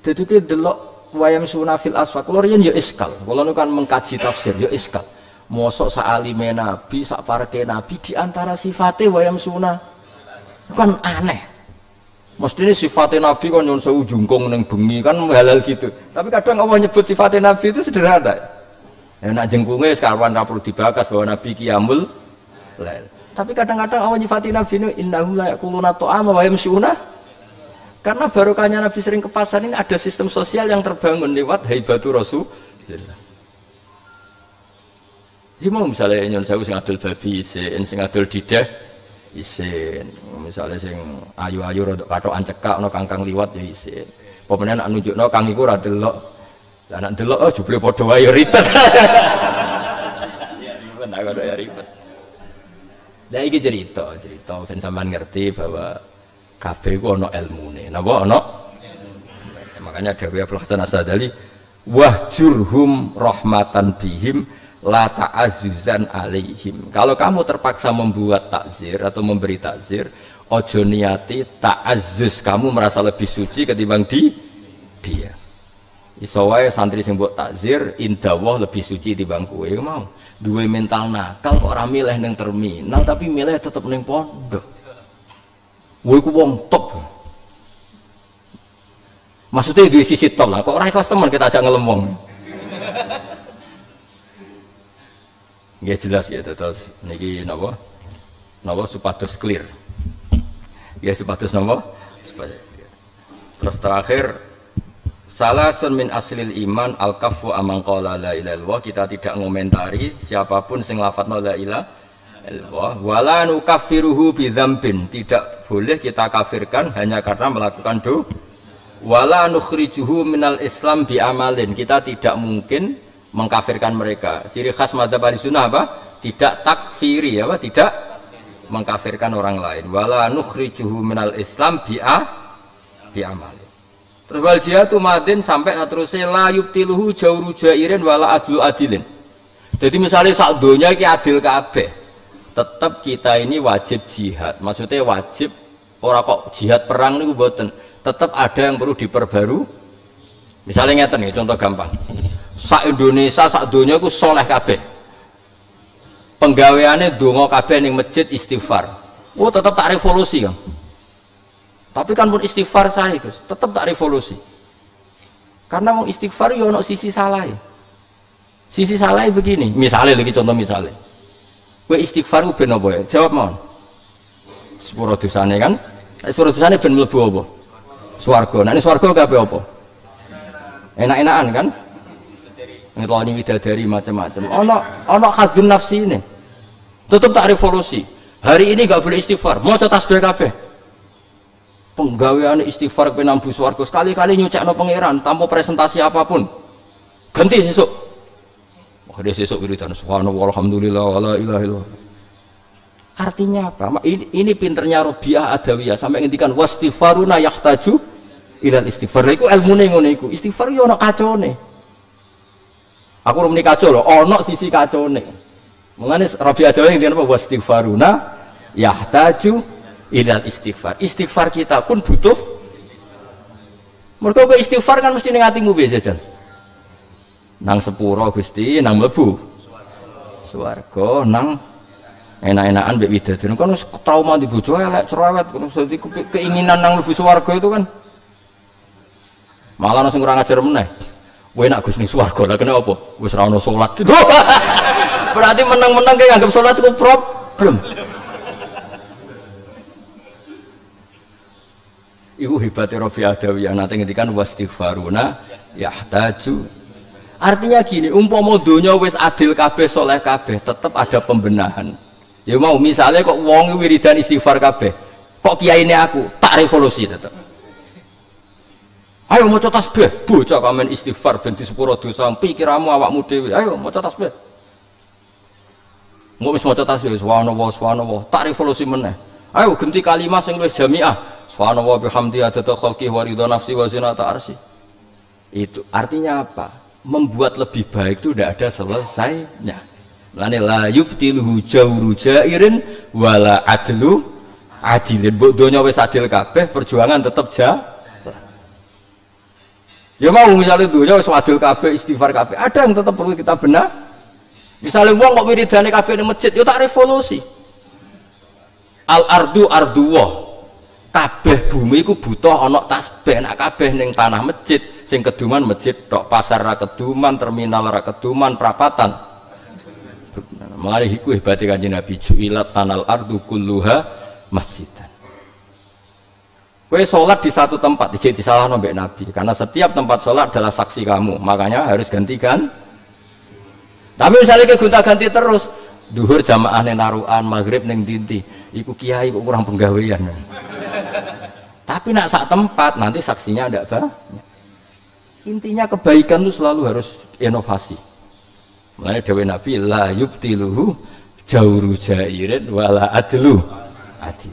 Dadi ki delok wayam sunafil asfaq. Kulo riyen ya iskal. Kulo nu kan mengkaji tafsir ya iskal. Mosok sak alime nabi, sak pareke nabi di antara sifate wayam sunah kan aneh. Mestine sifatnya nabi kan nyon sewu jungkung ning bengi kan halal gitu. Tapi kadang Allah nyebut sifatnya nabi itu sederhana. Ya nak jengkunge sekarwan ra perlu dibakas bahwa nabi qiyamul lail. Tapi kadang-kadang Allah nyifati nabi ini innahu la yaquluna ta'ama wa yamshuna. Karena barokahnya nabi sering ke pasar ini ada sistem sosial yang terbangun lewat haibatu Rasulullah. Iki mau misalnya nyon sewu sing adol babi isin, sing adol didah isin, misalnya sing ayu-ayu rodok katokan cekak ana kangkang liwat ya isin. Pemene nak nunjukno kang iku ora delok. Lah nak delok oh jebule padha wae ya ribet. Ya ribet tak ada ya ribet. Lah iki cerita ben sampean ngerti bahwa kabeh ku ana ilmune. Napa ana? Makanya dawuh Abdul Hasan As-Sadali wahjurhum rahmatan bihim la ta'azzuzan alaihim. Kalau kamu terpaksa membuat takzir atau memberi takzir, ojo niati ta'azzuz, kamu merasa lebih suci ketimbang dia. Iso wae santri sing mbok takzir indawah lebih suci timbang kowe mau. Duwe mental nakal kok ora milih ning terminal tapi milih tetep ning pondok. Kowe ku wong top. Maksudnya duwe sisi top lah, kok ora ikhlas temen kita ajak ngelem. Ya jelas ya terus niki napa supados clear. Ya supados napa? Supaya clear. Terus terakhir salasun min aslil iman al-kaffu amman qala la ilaha illallah, kita tidak ngomentari siapapun sing lafadzna la ilaha illallah wala nukaffiruhu bidzambin, tidak boleh kita kafirkan hanya karena melakukan dosa. Wala nukhrijuhu minal islam bi amalin, kita tidak mungkin mengkafirkan mereka. Ciri khas mazhab Ahlussunnah apa? Tidak takfiri, apa? Tidak mengkafirkan orang lain. Wala nukhrijuhu minal Islam bi amal. Terus wal jihadu madin sampai terusnya la yubtiluhu jawru jairin wala adlu adilin. Jadi misalnya sak donya iki adil kabeh, tetap kita ini wajib jihad. Maksudnya wajib, ora kok jihad perang niku mboten. Tetap ada yang perlu diperbaru. Misalnya ngeten nih, contoh gampang. Sak Indonesia sak donya ku soleh kabeh. Penggaweane donga kabeh ning masjid istighfar. Oh tetap tak revolusi kan. Tapi kan pun istighfar sah itu, tetap tak revolusi. Karena mau istighfar yo ono sisi salah. Sisi salah begini, misalnya lagi contoh misalnya, kowe istighfar ku ben apa ya? Jawab mohon. Sepuro dosane kan? Sepuro dosane ben mlebu apa? Swarga. Nek swarga kabeh apa? Enak-enakan kan? Ngeloni widadari macam-macam. Ono khazun nafsi ini. Tetap tak revolusi. Hari ini gak boleh istighfar. Mau tasbih kabeh. Penggawean istighfar penambu swarga sekali-kali nyucekno pangeran tanpa presentasi apapun. Ganti sesuk. Dia sesuk wiridan subhanallah alhamdulillah wala ilaha illallah. Artinya apa? Ini pinternya Rabi'ah Adawiyah sampai ngendikan wastighfaruna yahtaju ilal istighfar. Iku ilmune ngono iku. Istighfar yo ana kacone. Aku rumeni kacau lho, ana sisi kacone. Mulane Rabi'ah Adawiyah ngendikan apa wastighfaruna yahtaju ilal istighfar. Istighfar kita pun butuh. Mergo istighfar kan mesti ning atimu piye jajan. Nang sepuro Gusti nang mlebu swarga nang enak-enakan mbek widadari kan wis trauma di bojo elek cerewet dadi keinginan nang mlebu swarga itu kan malah ana sing kurang ajar meneh kowe nak Gus ning swarga lha kene apa wis ora ono salat berarti meneng-meneng kayak anggap salat itu problem. Iku hebatnya Rabi'ah Adawiyah nanti ngendikan wastighfaruna yahtaju. Artinya gini, umpama donya wis adil kabeh soleh kabeh, tetap ada pembenahan. Ya mau misalnya kok wong wiridan istighfar kabeh, kok kiyaine aku tak revolusi tetap. Ayo maca tasbih, bocah kamen istighfar ben disepuro dosa, pikiramu awakmu dhewe. Ayo maca tasbih. Engko wis maca tasbih, subhanallah, tak revolusi meneh. Ayo ganti kalimat sing luwih jamiah. Subhanallah bihamdi adada khalqi wa ridha nafsi wa zinata arsy. Itu artinya apa? Membuat lebih baik itu tidak ada selesainya. Lane la yubtiluhu jawru jairin wala adlu adilin. Mbok donya wis adil kabeh, perjuangan tetap jalan. Ya mau misalnya donya wis adil kabeh, istighfar kabeh, ada yang tetap perlu kita benar. Misalnya wong kok wiridane kabeh ning masjid, yo tak revolusi. Al ardu arduwah. Kabeh bumi iku butuh ana tasbih, nek kabeh ning tanah masjid sing keduman masjid tok, pasar ra keduman, terminal ra keduman, prapatan. Mulane iku hebate Kanjeng Nabi ju'ilat tanal ardu kulluha masjidan. Kowe salat di satu tempat dijek disalahno mbek Nabi, karena setiap tempat salat adalah saksi kamu, makanya harus gantikan. Tapi misalnya kegonta-ganti terus, duhur jamaah ning narukan, maghrib ning dinti, iku kiai kok kurang penggawean. Tapi nak sak tempat nanti saksinya ada banyak. Intinya kebaikan itu selalu harus inovasi. Makanya dawuh Nabi la yubtiluhu jawru jairin wala adlu adil.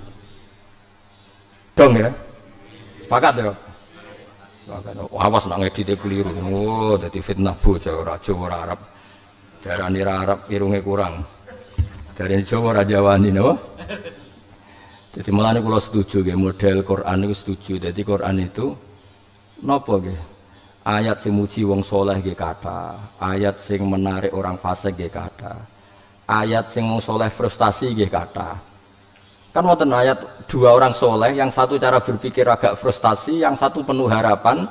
Dong ya. Sepakat ya. Awas nak ngedite keliru. Oh, dadi fitnah bocah ora Jawa ora Arab. Darani ra Arab irunge kurang. Darani Jawa ora Jawani napa? Jadi malah kalau setuju ya model Quran itu setuju. Jadi Quran itu nopo ya? Ayat sing muji wong soleh ge kata, ayat sing menarik orang fasik ge kata, ayat sing wong soleh frustasi ge kata. Kan wonten ayat dua orang soleh, yang satu cara berpikir agak frustasi, yang satu penuh harapan.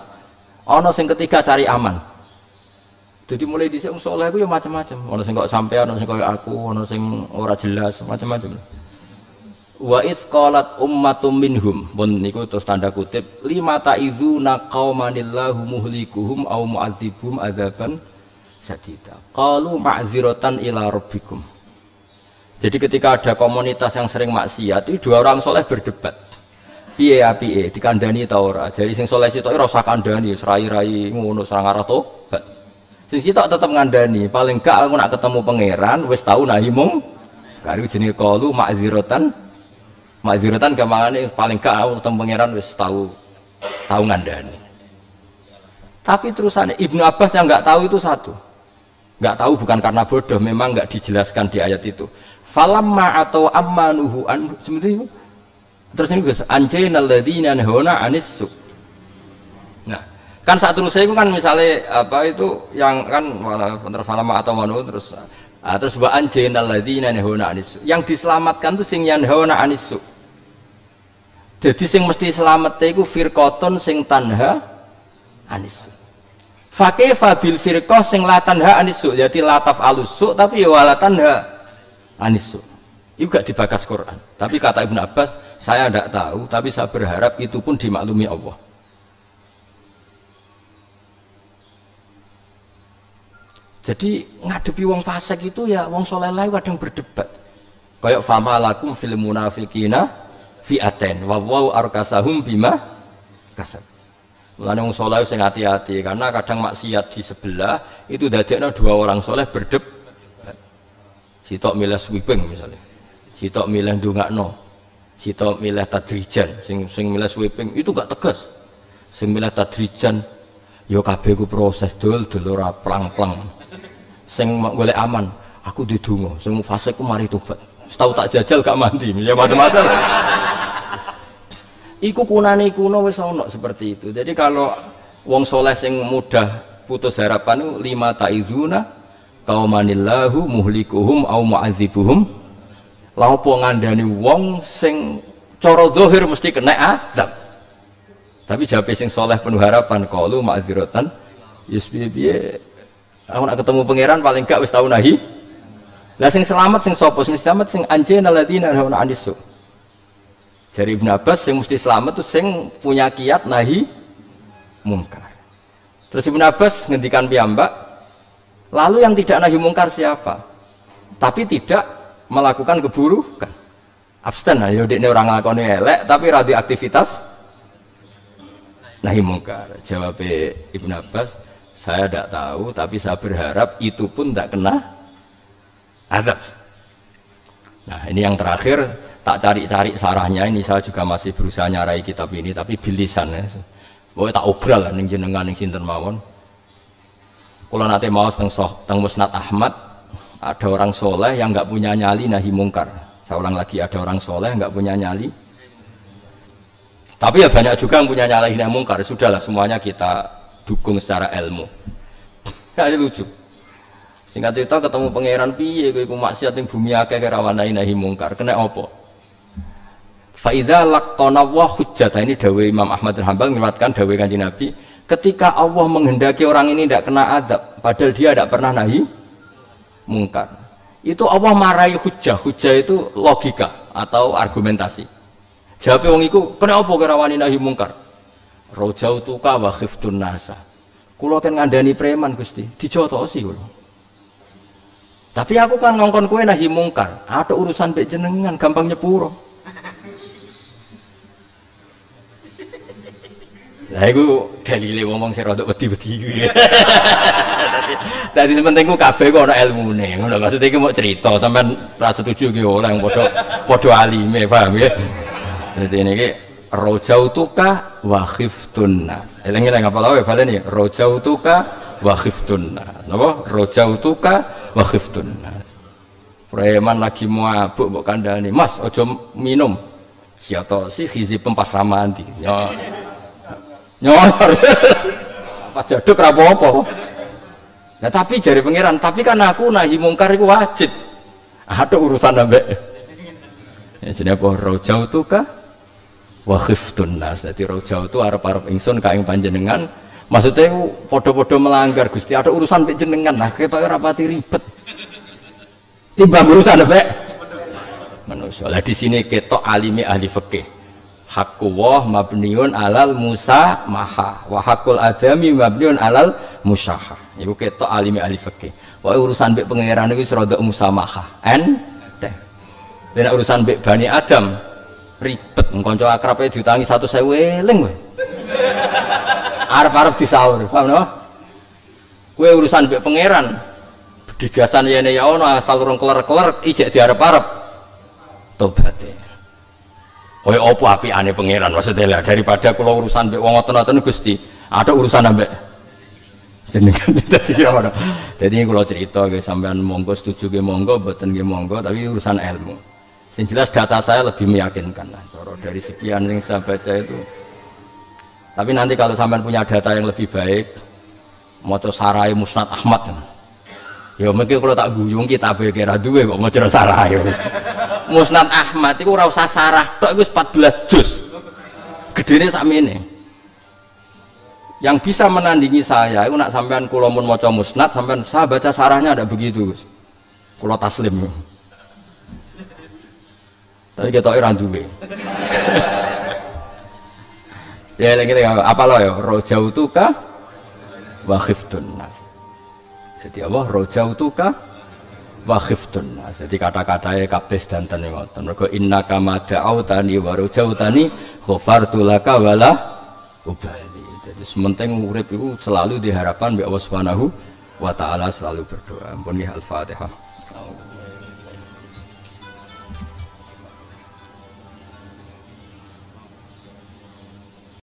Ono sing ketiga cari aman. Jadi mulai di wong soleh itu ya macam-macam. Ono sing kok sampean, ono sing koyo aku, ono sing ora jelas, macam-macam. Wa idz qalat ummatum minhum pun niku terus tanda kutip lima ta'izuna qaumanillahu muhlikuhum au mu'adzibuhum adzaban sadida qalu ma'dziratan ila rabbikum. Jadi ketika ada komunitas yang sering maksiat itu dua orang soleh berdebat piye apike dikandani ta ora. Jadi sing soleh sitok ora usah kandani rai-rai ngono sareng arah tobat. Sing sitok tetep ngandani paling gak aku nak ketemu pangeran wis tau nahi mung karo jenenge qalu ma'dziratan gamangane paling gak aku ketemu pangeran wis tahu ngandani. Tapi terusannya Ibnu Abbas yang nggak tahu itu satu, nggak tahu bukan karena bodoh, memang nggak dijelaskan di ayat itu. Falamma atau ammanuhu an seperti itu. Terus ini guys, anjainal ladzina nahuna anis. Nah, kan saat terus saya kan misalnya apa itu yang kan falamma atau manu terus wa anjainal ladzina nahuna anis. Yang diselamatkan tuh sing yanhauna anis. Jadi sing mesti selamat itu firqaton sing tanha anis. Fakaifa bil firqah sing la tanha anisu, jadi la taf'alus su tapi ya wala tanha anisu. Itu gak dibakas Quran. Tapi kata Ibnu Abbas, saya tidak tahu, tapi saya berharap itu pun dimaklumi Allah. Jadi ngadepi wong fasik itu ya wong soleh lain kadang berdebat. Kayak fama lakum fil munafiqina fi'aten wa waw arkasahum bima kasab. Mulane wong soleh sing hati-hati karena kadang maksiat di sebelah itu dadekno dua orang soleh berdebat. Sitok milih sweeping misalnya. Sitok milih ndongakno. Sitok milih tadrijan, sing milih sweeping itu gak tegas. Sing milih tadrijan ya kabeh ku proses dul ora plang-plang. Sing golek aman, aku didonga, sing fasik ku mari tobat. Setau tak jajal gak mandi, ya macam-macam. Iku kunane kuno wis ana seperti itu. Jadi kalau wong soleh sing mudah putus harapan itu lima ta'izuna qaumanillahu muhlikuhum au mu'adzibuhum. Lha opo ngandani wong sing cara zahir mesti kena azab. Tapi jawabe sing soleh penuh harapan qalu ma'dziratan piye aku nak ketemu pangeran paling gak wis tau nahi. Lah sing selamat sing sapa? Sing selamat sing anjena ladina hauna anisu. Jari Ibnu Abbas sing mesti selamat tuh sing punya kiat nahi mungkar. Terus Ibnu Abbas ngendikan piyambak, lalu yang tidak nahi mungkar siapa? Tapi tidak melakukan keburukan. Abstain lah, ya dekne orang nglakoni elek tapi radioaktivitas nahi mungkar. Jawab Ibnu Abbas, saya tidak tahu, tapi saya berharap itu pun tidak kena azab. Nah ini yang terakhir, tak cari-cari sarahnya, ini saya juga masih berusaha nyarai kitab ini, tapi bilisan ya. Pokoknya tak obral lah, ning jenengan ning sinten mawon. Kalau nanti mau teng Musnad Ahmad, ada orang soleh yang nggak punya nyali nahi mungkar. Saya ulang lagi, ada orang soleh nggak punya nyali. Tapi ya banyak juga yang punya nyali nahi mungkar. Sudahlah semuanya kita dukung secara ilmu. Nah, itu lucu. Singkat cerita ketemu pangeran piye kowe iku maksiat ning bumi akeh kerawan nahi mungkar. Kena apa? Fa idza laqana wa hujjata, ini dawuh Imam Ahmad bin Hanbal meriwayatkan dawuh Kanjeng Nabi, ketika Allah menghendaki orang ini tidak kena azab padahal dia tidak pernah nahi mungkar. Itu Allah marahi hujjah. Hujjah itu logika atau argumentasi. Jawabe wong iku, kena apa kerawan nahi mungkar? Rojautuka wa khiftun nasa. Kulo kan ngandani preman Gusti, dijotosi kulo. Tapi aku kan ngongkon kowe nahi mungkar, ada urusan mbek jenengan gampang nyepuro. Lah iku dalile ngomong sing rada wedi-wedi. Dadi sementing ku kabeh kok ana ilmune. Ngono maksud iki mau cerita, sampean ra setuju ki ora yang padha alime, paham ya? Dadi niki rojautuka wa khiftun nas. Eling-eling apa lawe baleni rojautuka wa khiftun nas. Napa? Rojautuka wa khiftun nas. Preman lagi mabuk mbok kandhani, "Mas, aja minum." Jatosi khizi pempas ramanti. Nyor. Pas jaduk ra apa-apa. Nah tapi jari pangeran, tapi kan aku nahi mungkar iku wajib. Ada urusan ambek. Ya jenenge apa? Rojautuka wa khiftun nas. Dadi rojau itu arep-arep ingsun ka ing panjenengan, maksudnya padha-padha melanggar Gusti, ada urusan mek jenengan. Nah ketok ora pati ribet. Timbang urusan mek manusia. Lah di sini ketok alime ahli fikih. Haqqu wa mabniun alal musa maha wa haqqul adami mabniun alal musyaha. Iku ketok alime ahli fikih. Wae urusan mek pangeran iki rada musamaha. Enteng. Nek urusan mek Bani Adam ribet, kanca akrabe diutangi 100.000 eling kowe. Arep-arep disaur, paham no? Kowe urusan mbek pangeran. Digasan yene ya ono asal urung keler-keler ijek diarep-arep tobaté. Kaya apa apikane pangeran maksudnya lah daripada kula urusan mbek wong ngoten-ngoten Gusti, ada urusan ambek jenengan dadi ono. Dadi kula cerita nggih sampean monggo setuju nggih monggo, mboten nggih monggo, tapi urusan ilmu. Yang jelas data saya lebih meyakinkan lah, dari sekian yang saya baca itu. Tapi nanti kalau sampai punya data yang lebih baik, maca sarai Musnad Ahmad, ya mungkin kalau tak guyung kita kira duwe kok maca sarai. Musnad Ahmad itu ora usah sarah, tok iku 14 juz. Gedene sakmene. Yang bisa menandingi saya itu nak sampean kula mun maca musnad sampean saya baca sarahnya ada begitu. Kula taslim. Tapi ketoke ra duwe. Ya lagi apa lo ya? Rojautuka wa khiftun nas. Jadi apa? Rojautuka wa khiftun nas. Jadi kata-katanya kabeh danten ngoten. Mergo innaka ma da'autani wa rojautani ghafartu laka wala ubali. Jadi sementing urip itu selalu diharapkan oleh Allah Subhanahu wa taala, selalu berdoa. Ampun ya Al-Fatihah.